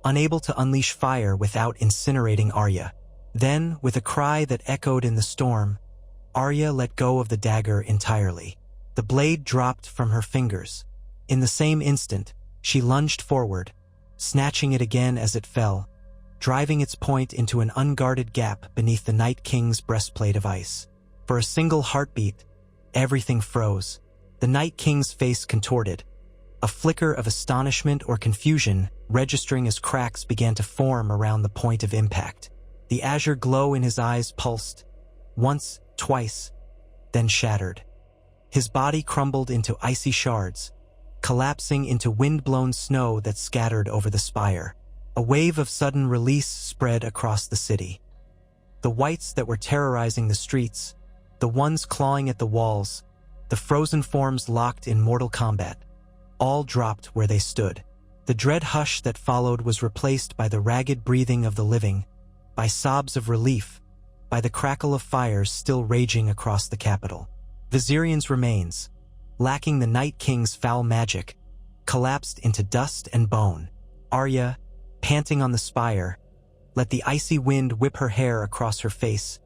unable to unleash fire without incinerating Arya. Then, with a cry that echoed in the storm, Arya let go of the dagger entirely. The blade dropped from her fingers. In the same instant, she lunged forward, snatching it again as it fell, driving its point into an unguarded gap beneath the Night King's breastplate of ice. For a single heartbeat, everything froze. The Night King's face contorted, a flicker of astonishment or confusion registering as cracks began to form around the point of impact. The azure glow in his eyes pulsed, once, twice, then shattered. His body crumbled into icy shards, collapsing into wind-blown snow that scattered over the spire. A wave of sudden release spread across the city. The whites that were terrorizing the streets, the ones clawing at the walls, the frozen forms locked in mortal combat, all dropped where they stood. The dread hush that followed was replaced by the ragged breathing of the living, by sobs of relief, by the crackle of fires still raging across the capital. Viserion's remains, lacking the Night King's foul magic, collapsed into dust and bone. Arya, panting on the spire, let the icy wind whip her hair across her face,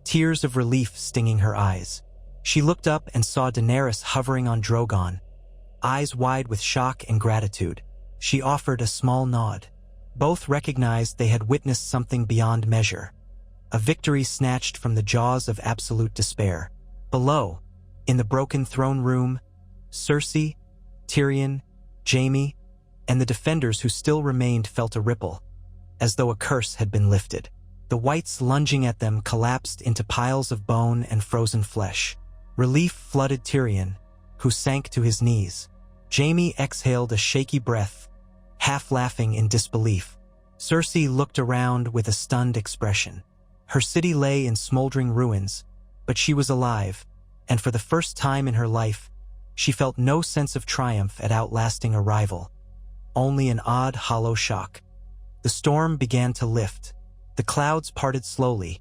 tears of relief stinging her eyes. She looked up and saw Daenerys hovering on Drogon, eyes wide with shock and gratitude. She offered a small nod. Both recognized they had witnessed something beyond measure, a victory snatched from the jaws of absolute despair. Below, in the broken throne room, Cersei, Tyrion, Jaime, and the defenders who still remained felt a ripple, as though a curse had been lifted. The whites lunging at them collapsed into piles of bone and frozen flesh. Relief flooded Tyrion, who sank to his knees. Jaime exhaled a shaky breath, half laughing in disbelief. Cersei looked around with a stunned expression. Her city lay in smoldering ruins, but she was alive, and for the first time in her life, she felt no sense of triumph at outlasting a rival, only an odd, hollow shock. The storm began to lift. The clouds parted slowly,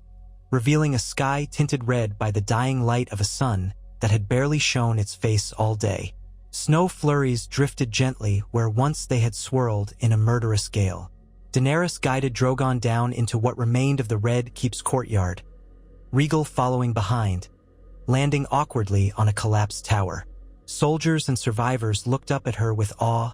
revealing a sky tinted red by the dying light of a sun that had barely shown its face all day. Snow flurries drifted gently where once they had swirled in a murderous gale. Daenerys guided Drogon down into what remained of the Red Keep's courtyard, Rhaegal following behind, landing awkwardly on a collapsed tower. Soldiers and survivors looked up at her with awe,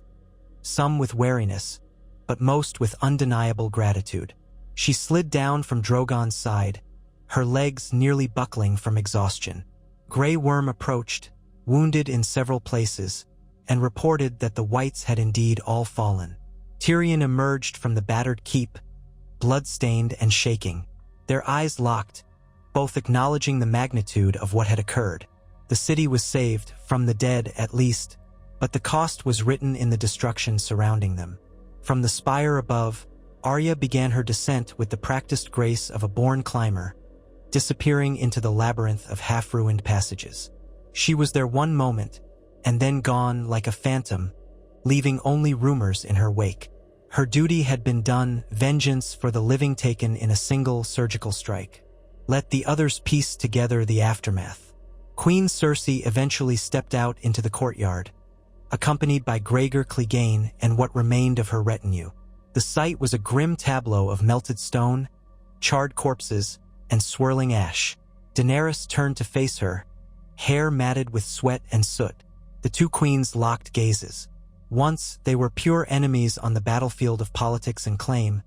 some with wariness, but most with undeniable gratitude. She slid down from Drogon's side, her legs nearly buckling from exhaustion. Grey Worm approached, wounded in several places, and reported that the whites had indeed all fallen. Tyrion emerged from the battered keep, blood-stained and shaking. Their eyes locked, both acknowledging the magnitude of what had occurred. The city was saved, from the dead at least, but the cost was written in the destruction surrounding them. From the spire above, Arya began her descent with the practiced grace of a born climber, disappearing into the labyrinth of half-ruined passages. She was there one moment, and then gone like a phantom, leaving only rumors in her wake. Her duty had been done, vengeance for the living taken in a single surgical strike. Let the others piece together the aftermath. Queen Cersei eventually stepped out into the courtyard, accompanied by Gregor Clegane and what remained of her retinue. The sight was a grim tableau of melted stone, charred corpses, and swirling ash. Daenerys turned to face her, hair matted with sweat and soot. The two queens locked gazes. Once they were pure enemies on the battlefield of politics and claim,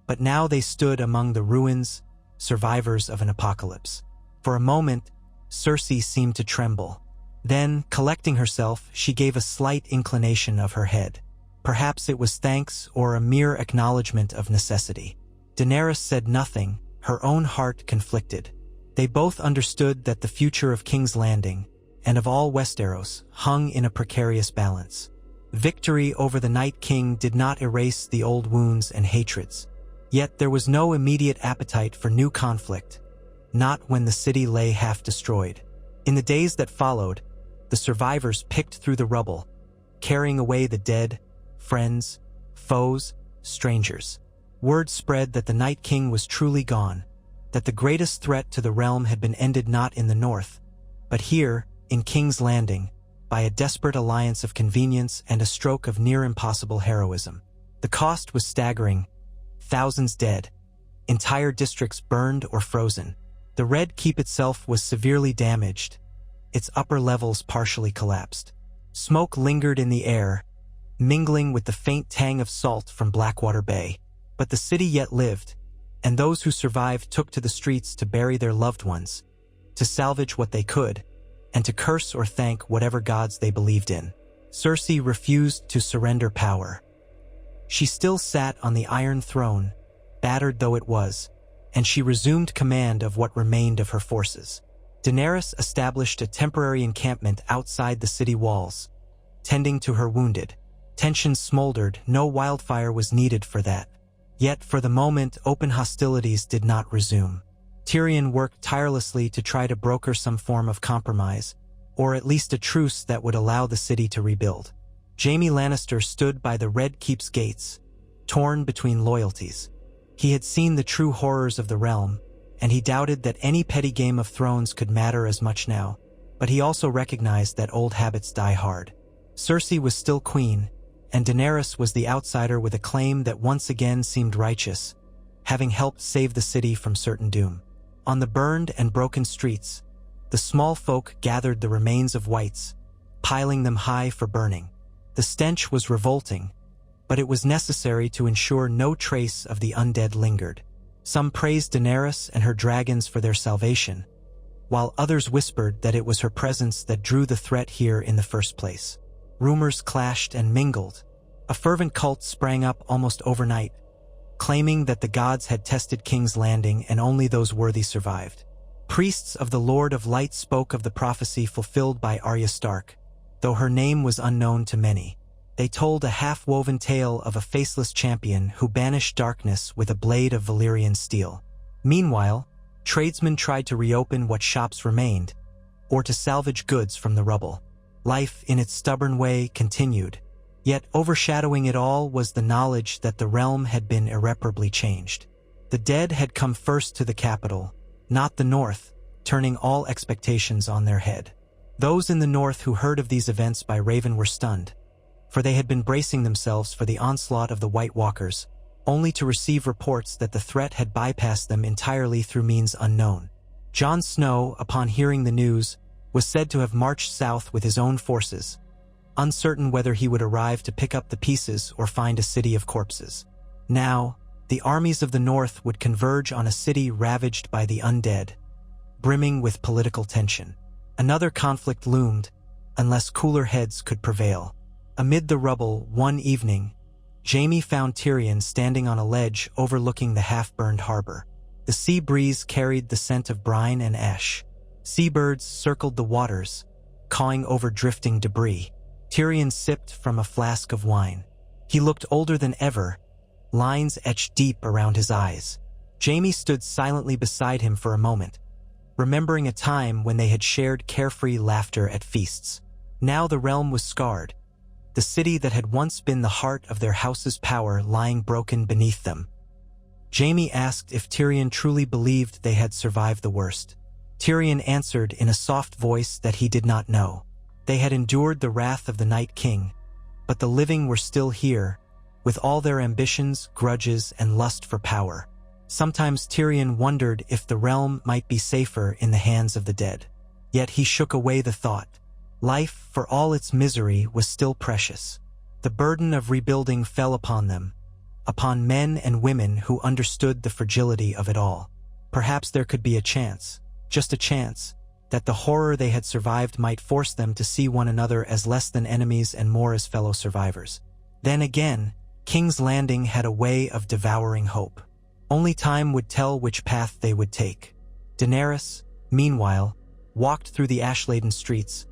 but now they stood among the ruins, survivors of an apocalypse. For a moment, Cersei seemed to tremble. Then, collecting herself, she gave a slight inclination of her head. Perhaps it was thanks or a mere acknowledgement of necessity. Daenerys said nothing, her own heart conflicted. They both understood that the future of King's Landing, and of all Westeros, hung in a precarious balance. Victory over the Night King did not erase the old wounds and hatreds. Yet there was no immediate appetite for new conflict, not when the city lay half destroyed. In the days that followed, the survivors picked through the rubble, carrying away the dead, friends, foes, strangers. Word spread that the Night King was truly gone, that the greatest threat to the realm had been ended not in the north, but here, in King's Landing, by a desperate alliance of convenience and a stroke of near-impossible heroism. The cost was staggering: thousands dead, entire districts burned or frozen. The Red Keep itself was severely damaged, its upper levels partially collapsed. Smoke lingered in the air, mingling with the faint tang of salt from Blackwater Bay. But the city yet lived, and those who survived took to the streets to bury their loved ones, to salvage what they could, and to curse or thank whatever gods they believed in. Cersei refused to surrender power. She still sat on the Iron Throne, battered though it was, and she resumed command of what remained of her forces. Daenerys established a temporary encampment outside the city walls, tending to her wounded. Tension smoldered, no wildfire was needed for that. Yet for the moment, open hostilities did not resume. Tyrion worked tirelessly to try to broker some form of compromise, or at least a truce that would allow the city to rebuild. Jaime Lannister stood by the Red Keep's gates, torn between loyalties. He had seen the true horrors of the realm, and he doubted that any petty Game of Thrones could matter as much now. But he also recognized that old habits die hard. Cersei was still queen, and Daenerys was the outsider with a claim that once again seemed righteous, having helped save the city from certain doom. On the burned and broken streets, the small folk gathered the remains of whites, piling them high for burning. The stench was revolting, but it was necessary to ensure no trace of the undead lingered. Some praised Daenerys and her dragons for their salvation, while others whispered that it was her presence that drew the threat here in the first place. Rumors clashed and mingled. A fervent cult sprang up almost overnight, claiming that the gods had tested King's Landing and only those worthy survived. Priests of the Lord of Light spoke of the prophecy fulfilled by Arya Stark, though her name was unknown to many. They told a half-woven tale of a faceless champion who banished darkness with a blade of Valyrian steel. Meanwhile, tradesmen tried to reopen what shops remained, or to salvage goods from the rubble. Life, in its stubborn way, continued, yet overshadowing it all was the knowledge that the realm had been irreparably changed. The dead had come first to the capital, not the north, turning all expectations on their head. Those in the north who heard of these events by Raven were stunned, for they had been bracing themselves for the onslaught of the White Walkers, only to receive reports that the threat had bypassed them entirely through means unknown. Jon Snow, upon hearing the news, was said to have marched south with his own forces, uncertain whether he would arrive to pick up the pieces or find a city of corpses. Now, the armies of the north would converge on a city ravaged by the undead, brimming with political tension. Another conflict loomed, unless cooler heads could prevail. Amid the rubble, one evening, Jaime found Tyrion standing on a ledge overlooking the half-burned harbor. The sea breeze carried the scent of brine and ash. Seabirds circled the waters, cawing over drifting debris. Tyrion sipped from a flask of wine. He looked older than ever, lines etched deep around his eyes. Jaime stood silently beside him for a moment, remembering a time when they had shared carefree laughter at feasts. Now the realm was scarred, the city that had once been the heart of their house's power lying broken beneath them. Jaime asked if Tyrion truly believed they had survived the worst. Tyrion answered in a soft voice that he did not know. They had endured the wrath of the Night King, but the living were still here, with all their ambitions, grudges, and lust for power. Sometimes Tyrion wondered if the realm might be safer in the hands of the dead. Yet he shook away the thought. Life, for all its misery, was still precious. The burden of rebuilding fell upon them, upon men and women who understood the fragility of it all. Perhaps there could be a chance, just a chance, that the horror they had survived might force them to see one another as less than enemies and more as fellow survivors. Then again, King's Landing had a way of devouring hope. Only time would tell which path they would take. Daenerys, meanwhile, walked through the ash-laden streets,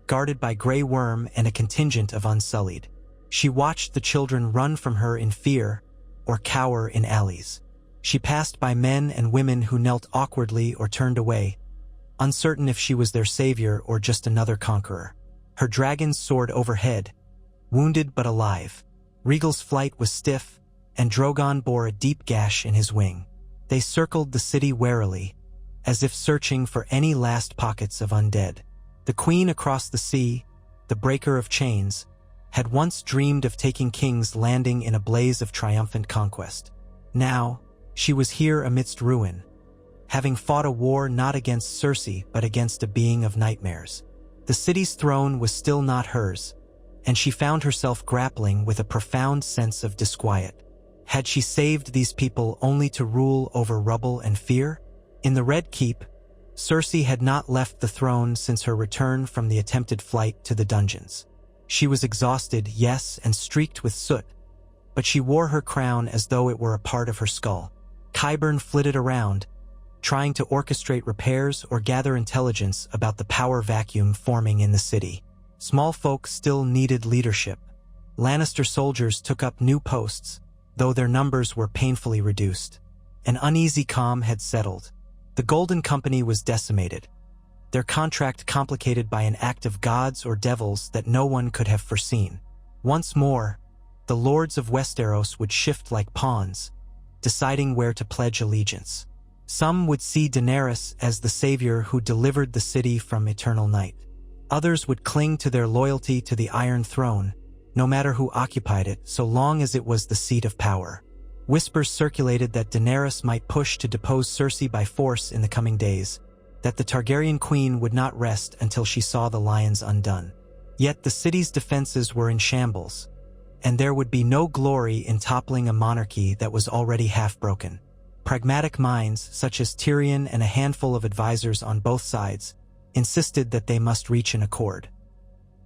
guarded by Grey Worm and a contingent of Unsullied. She watched the children run from her in fear or cower in alleys. She passed by men and women who knelt awkwardly or turned away, uncertain if she was their savior or just another conqueror. Her dragons soared overhead, wounded but alive. Rhaegal's flight was stiff, and Drogon bore a deep gash in his wing. They circled the city warily, as if searching for any last pockets of undead. The queen across the sea, the breaker of chains, had once dreamed of taking King's Landing in a blaze of triumphant conquest. Now, she was here amidst ruin, having fought a war not against Cersei but against a being of nightmares. The city's throne was still not hers, and she found herself grappling with a profound sense of disquiet. Had she saved these people only to rule over rubble and fear? In the Red Keep, Cersei had not left the throne since her return from the attempted flight to the dungeons. She was exhausted, yes, and streaked with soot, but she wore her crown as though it were a part of her skull. Qyburn flitted around, trying to orchestrate repairs or gather intelligence about the power vacuum forming in the city. Small folk still needed leadership. Lannister soldiers took up new posts, though their numbers were painfully reduced. An uneasy calm had settled. The Golden Company was decimated, their contract complicated by an act of gods or devils that no one could have foreseen. Once more, the lords of Westeros would shift like pawns, deciding where to pledge allegiance. Some would see Daenerys as the savior who delivered the city from eternal night. Others would cling to their loyalty to the Iron Throne, no matter who occupied it, so long as it was the seat of power. Whispers circulated that Daenerys might push to depose Cersei by force in the coming days, that the Targaryen queen would not rest until she saw the lions undone. Yet the city's defenses were in shambles, and there would be no glory in toppling a monarchy that was already half broken. Pragmatic minds, such as Tyrion and a handful of advisors on both sides, insisted that they must reach an accord.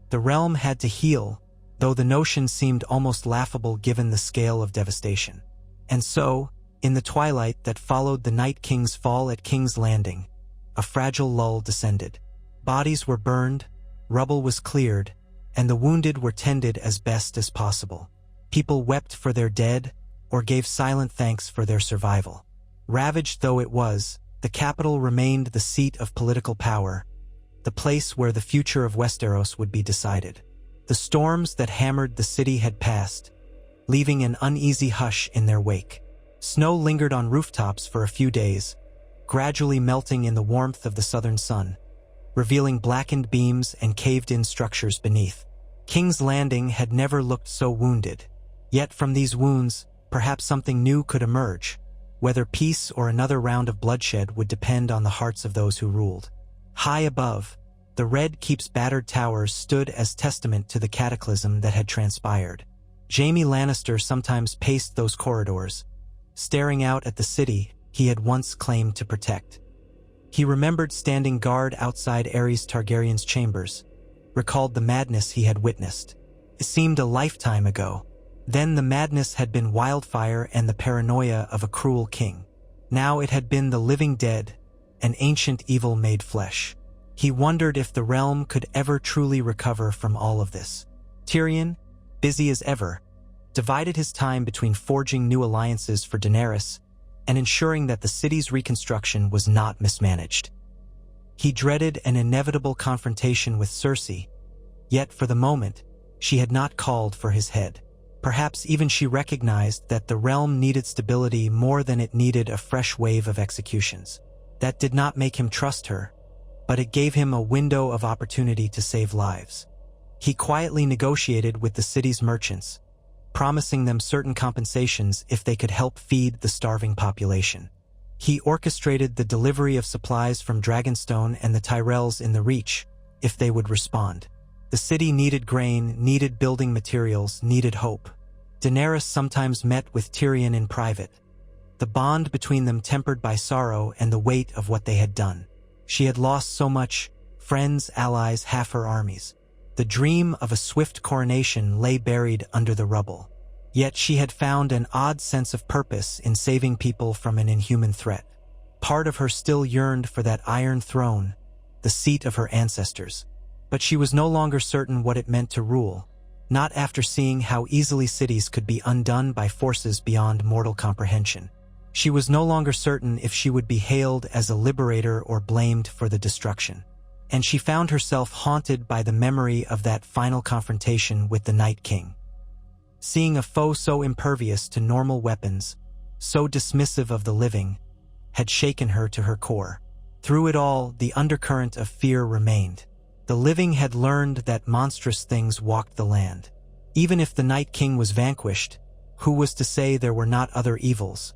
The realm had to heal, though the notion seemed almost laughable given the scale of devastation. And so, in the twilight that followed the Night King's fall at King's Landing, a fragile lull descended. Bodies were burned, rubble was cleared, and the wounded were tended as best as possible. People wept for their dead, or gave silent thanks for their survival. Ravaged though it was, the capital remained the seat of political power, the place where the future of Westeros would be decided. The storms that hammered the city had passed, leaving an uneasy hush in their wake. Snow lingered on rooftops for a few days, gradually melting in the warmth of the southern sun, revealing blackened beams and caved-in structures beneath. King's Landing had never looked so wounded. Yet from these wounds, perhaps something new could emerge. Whether peace or another round of bloodshed would depend on the hearts of those who ruled. High above, the Red Keep's battered towers stood as testament to the cataclysm that had transpired. Jaime Lannister sometimes paced those corridors, staring out at the city he had once claimed to protect. He remembered standing guard outside Aerys Targaryen's chambers, recalled the madness he had witnessed. It seemed a lifetime ago. Then the madness had been wildfire and the paranoia of a cruel king. Now it had been the living dead, an ancient evil made flesh. He wondered if the realm could ever truly recover from all of this. Tyrion, busy as ever, divided his time between forging new alliances for Daenerys and ensuring that the city's reconstruction was not mismanaged. He dreaded an inevitable confrontation with Cersei, yet for the moment, she had not called for his head. Perhaps even she recognized that the realm needed stability more than it needed a fresh wave of executions. That did not make him trust her, but it gave him a window of opportunity to save lives. He quietly negotiated with the city's merchants, promising them certain compensations if they could help feed the starving population. He orchestrated the delivery of supplies from Dragonstone and the Tyrells in the Reach, if they would respond. The city needed grain, needed building materials, needed hope. Daenerys sometimes met with Tyrion in private, the bond between them tempered by sorrow and the weight of what they had done. She had lost so much, friends, allies, half her armies. The dream of a swift coronation lay buried under the rubble. Yet she had found an odd sense of purpose in saving people from an inhuman threat. Part of her still yearned for that Iron Throne, the seat of her ancestors. But she was no longer certain what it meant to rule, not after seeing how easily cities could be undone by forces beyond mortal comprehension. She was no longer certain if she would be hailed as a liberator or blamed for the destruction. And she found herself haunted by the memory of that final confrontation with the Night King. Seeing a foe so impervious to normal weapons, so dismissive of the living, had shaken her to her core. Through it all, the undercurrent of fear remained. The living had learned that monstrous things walked the land. Even if the Night King was vanquished, who was to say there were not other evils,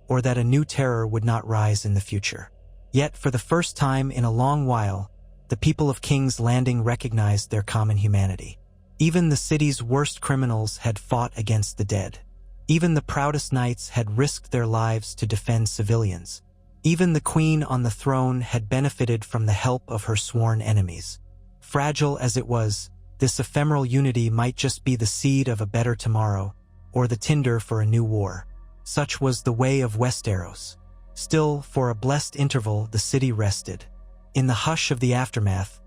or that a new terror would not rise in the future? Yet, for the first time in a long while, the people of King's Landing recognized their common humanity. Even the city's worst criminals had fought against the dead. Even the proudest knights had risked their lives to defend civilians. Even the queen on the throne had benefited from the help of her sworn enemies. Fragile as it was, this ephemeral unity might just be the seed of a better tomorrow, or the tinder for a new war. Such was the way of Westeros. Still, for a blessed interval, the city rested. In the hush of the aftermath,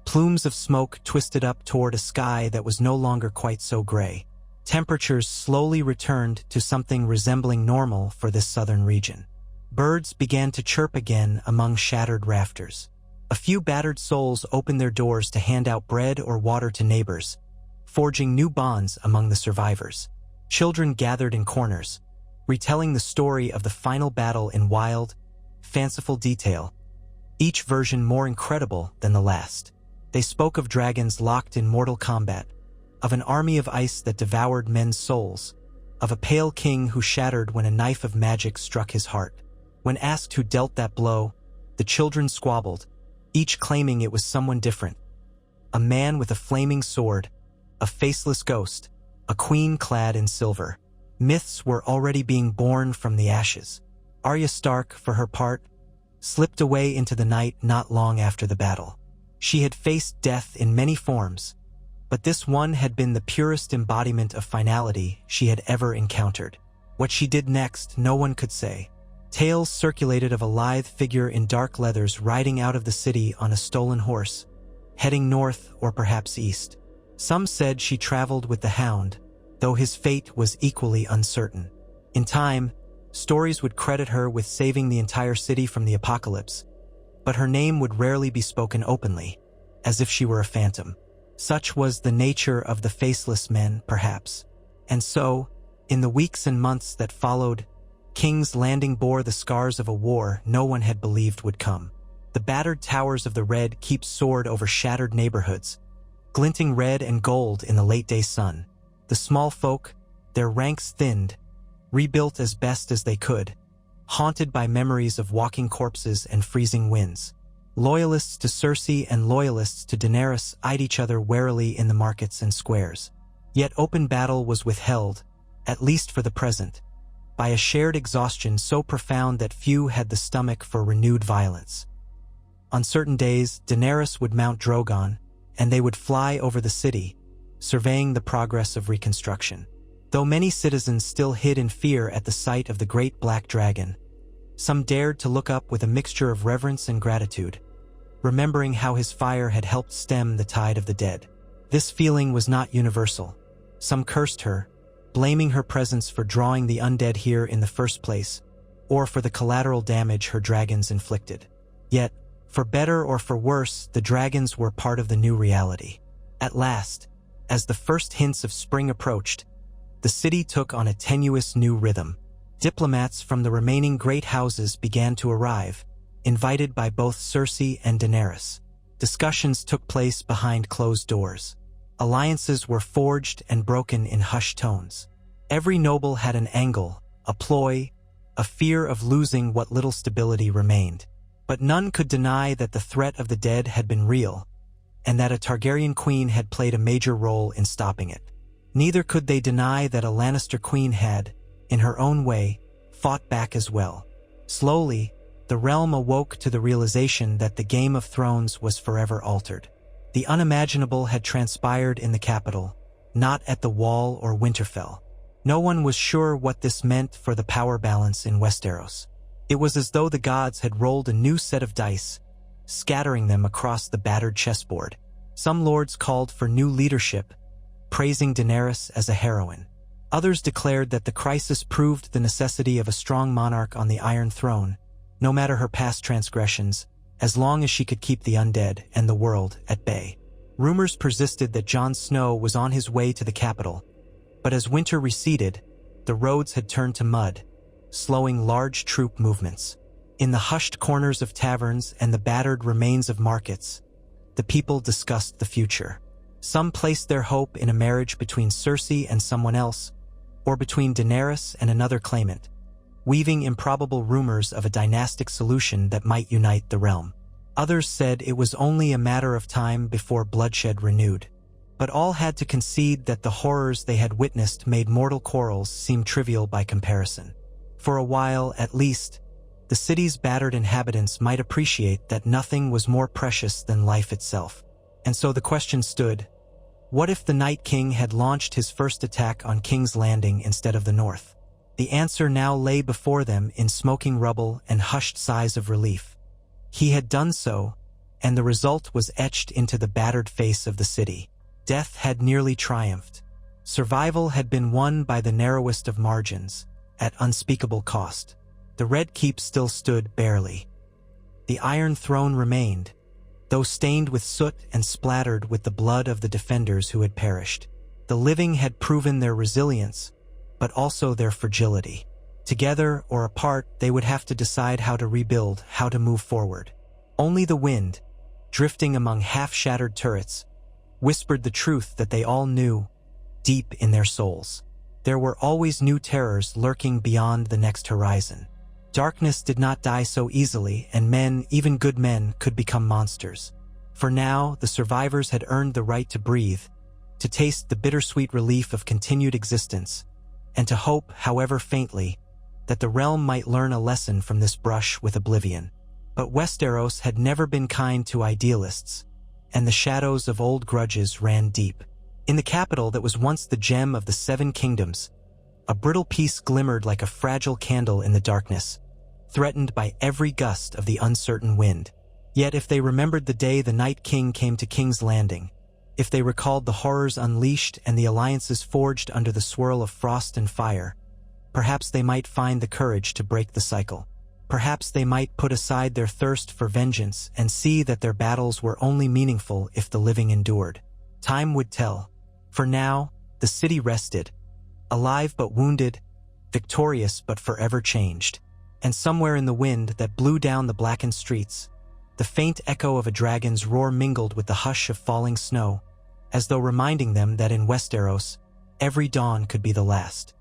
plumes of smoke twisted up toward a sky that was no longer quite so gray. Temperatures slowly returned to something resembling normal for this southern region. Birds began to chirp again among shattered rafters. A few battered souls opened their doors to hand out bread or water to neighbors, forging new bonds among the survivors. Children gathered in corners, retelling the story of the final battle in wild, fanciful detail, each version more incredible than the last. They spoke of dragons locked in mortal combat, of an army of ice that devoured men's souls, of a pale king who shattered when a knife of magic struck his heart. When asked who dealt that blow, the children squabbled, each claiming it was someone different. A man with a flaming sword, a faceless ghost, a queen clad in silver. Myths were already being born from the ashes. Arya Stark, for her part, slipped away into the night not long after the battle. She had faced death in many forms, but this one had been the purest embodiment of finality she had ever encountered. What she did next, no one could say. Tales circulated of a lithe figure in dark leathers riding out of the city on a stolen horse, heading north or perhaps east. Some said she traveled with the Hound, though his fate was equally uncertain. In time, stories would credit her with saving the entire city from the apocalypse, but her name would rarely be spoken openly, as if she were a phantom. Such was the nature of the faceless men, perhaps. And so, in the weeks and months that followed, King's Landing bore the scars of a war no one had believed would come. The battered towers of the Red Keep soared over shattered neighborhoods, glinting red and gold in the late-day sun. The small folk, their ranks thinned, rebuilt as best as they could, haunted by memories of walking corpses and freezing winds. Loyalists to Cersei and loyalists to Daenerys eyed each other warily in the markets and squares. Yet open battle was withheld, at least for the present, by a shared exhaustion so profound that few had the stomach for renewed violence. On certain days, Daenerys would mount Drogon, and they would fly over the city, surveying the progress of reconstruction. Though many citizens still hid in fear at the sight of the great black dragon, some dared to look up with a mixture of reverence and gratitude, remembering how his fire had helped stem the tide of the dead. This feeling was not universal. Some cursed her, blaming her presence for drawing the undead here in the first place, or for the collateral damage her dragons inflicted. Yet, for better or for worse, the dragons were part of the new reality. At last, as the first hints of spring approached, the city took on a tenuous new rhythm. Diplomats from the remaining great houses began to arrive, invited by both Cersei and Daenerys. Discussions took place behind closed doors. Alliances were forged and broken in hushed tones. Every noble had an angle, a ploy, a fear of losing what little stability remained. But none could deny that the threat of the dead had been real, and that a Targaryen queen had played a major role in stopping it. Neither could they deny that a Lannister queen had, in her own way, fought back as well. Slowly, the realm awoke to the realization that the Game of Thrones was forever altered. The unimaginable had transpired in the capital, not at the Wall or Winterfell. No one was sure what this meant for the power balance in Westeros. It was as though the gods had rolled a new set of dice, scattering them across the battered chessboard. Some lords called for new leadership, praising Daenerys as a heroine. Others declared that the crisis proved the necessity of a strong monarch on the Iron Throne, no matter her past transgressions, as long as she could keep the undead and the world at bay. Rumors persisted that Jon Snow was on his way to the capital, but as winter receded, the roads had turned to mud, slowing large troop movements. In the hushed corners of taverns and the battered remains of markets, the people discussed the future. Some placed their hope in a marriage between Cersei and someone else, or between Daenerys and another claimant, weaving improbable rumors of a dynastic solution that might unite the realm. Others said it was only a matter of time before bloodshed renewed. But all had to concede that the horrors they had witnessed made mortal quarrels seem trivial by comparison. For a while, at least, the city's battered inhabitants might appreciate that nothing was more precious than life itself. And so the question stood, what if the Night King had launched his first attack on King's Landing instead of the north? The answer now lay before them in smoking rubble and hushed sighs of relief. He had done so, and the result was etched into the battered face of the city. Death had nearly triumphed. Survival had been won by the narrowest of margins, at unspeakable cost. The Red Keep still stood barely. The Iron Throne remained, though stained with soot and splattered with the blood of the defenders who had perished. The living had proven their resilience, but also their fragility. Together or apart, they would have to decide how to rebuild, how to move forward. Only the wind, drifting among half-shattered turrets, whispered the truth that they all knew deep in their souls. There were always new terrors lurking beyond the next horizon. Darkness did not die so easily, and men, even good men, could become monsters. For now, the survivors had earned the right to breathe, to taste the bittersweet relief of continued existence, and to hope, however faintly, that the realm might learn a lesson from this brush with oblivion. But Westeros had never been kind to idealists, and the shadows of old grudges ran deep. In the capital that was once the gem of the Seven Kingdoms, a brittle peace glimmered like a fragile candle in the darkness, threatened by every gust of the uncertain wind. Yet if they remembered the day the Night King came to King's Landing, if they recalled the horrors unleashed and the alliances forged under the swirl of frost and fire, perhaps they might find the courage to break the cycle. Perhaps they might put aside their thirst for vengeance and see that their battles were only meaningful if the living endured. Time would tell. For now, the city rested, alive but wounded, victorious but forever changed. And somewhere in the wind that blew down the blackened streets, the faint echo of a dragon's roar mingled with the hush of falling snow, as though reminding them that in Westeros, every dawn could be the last.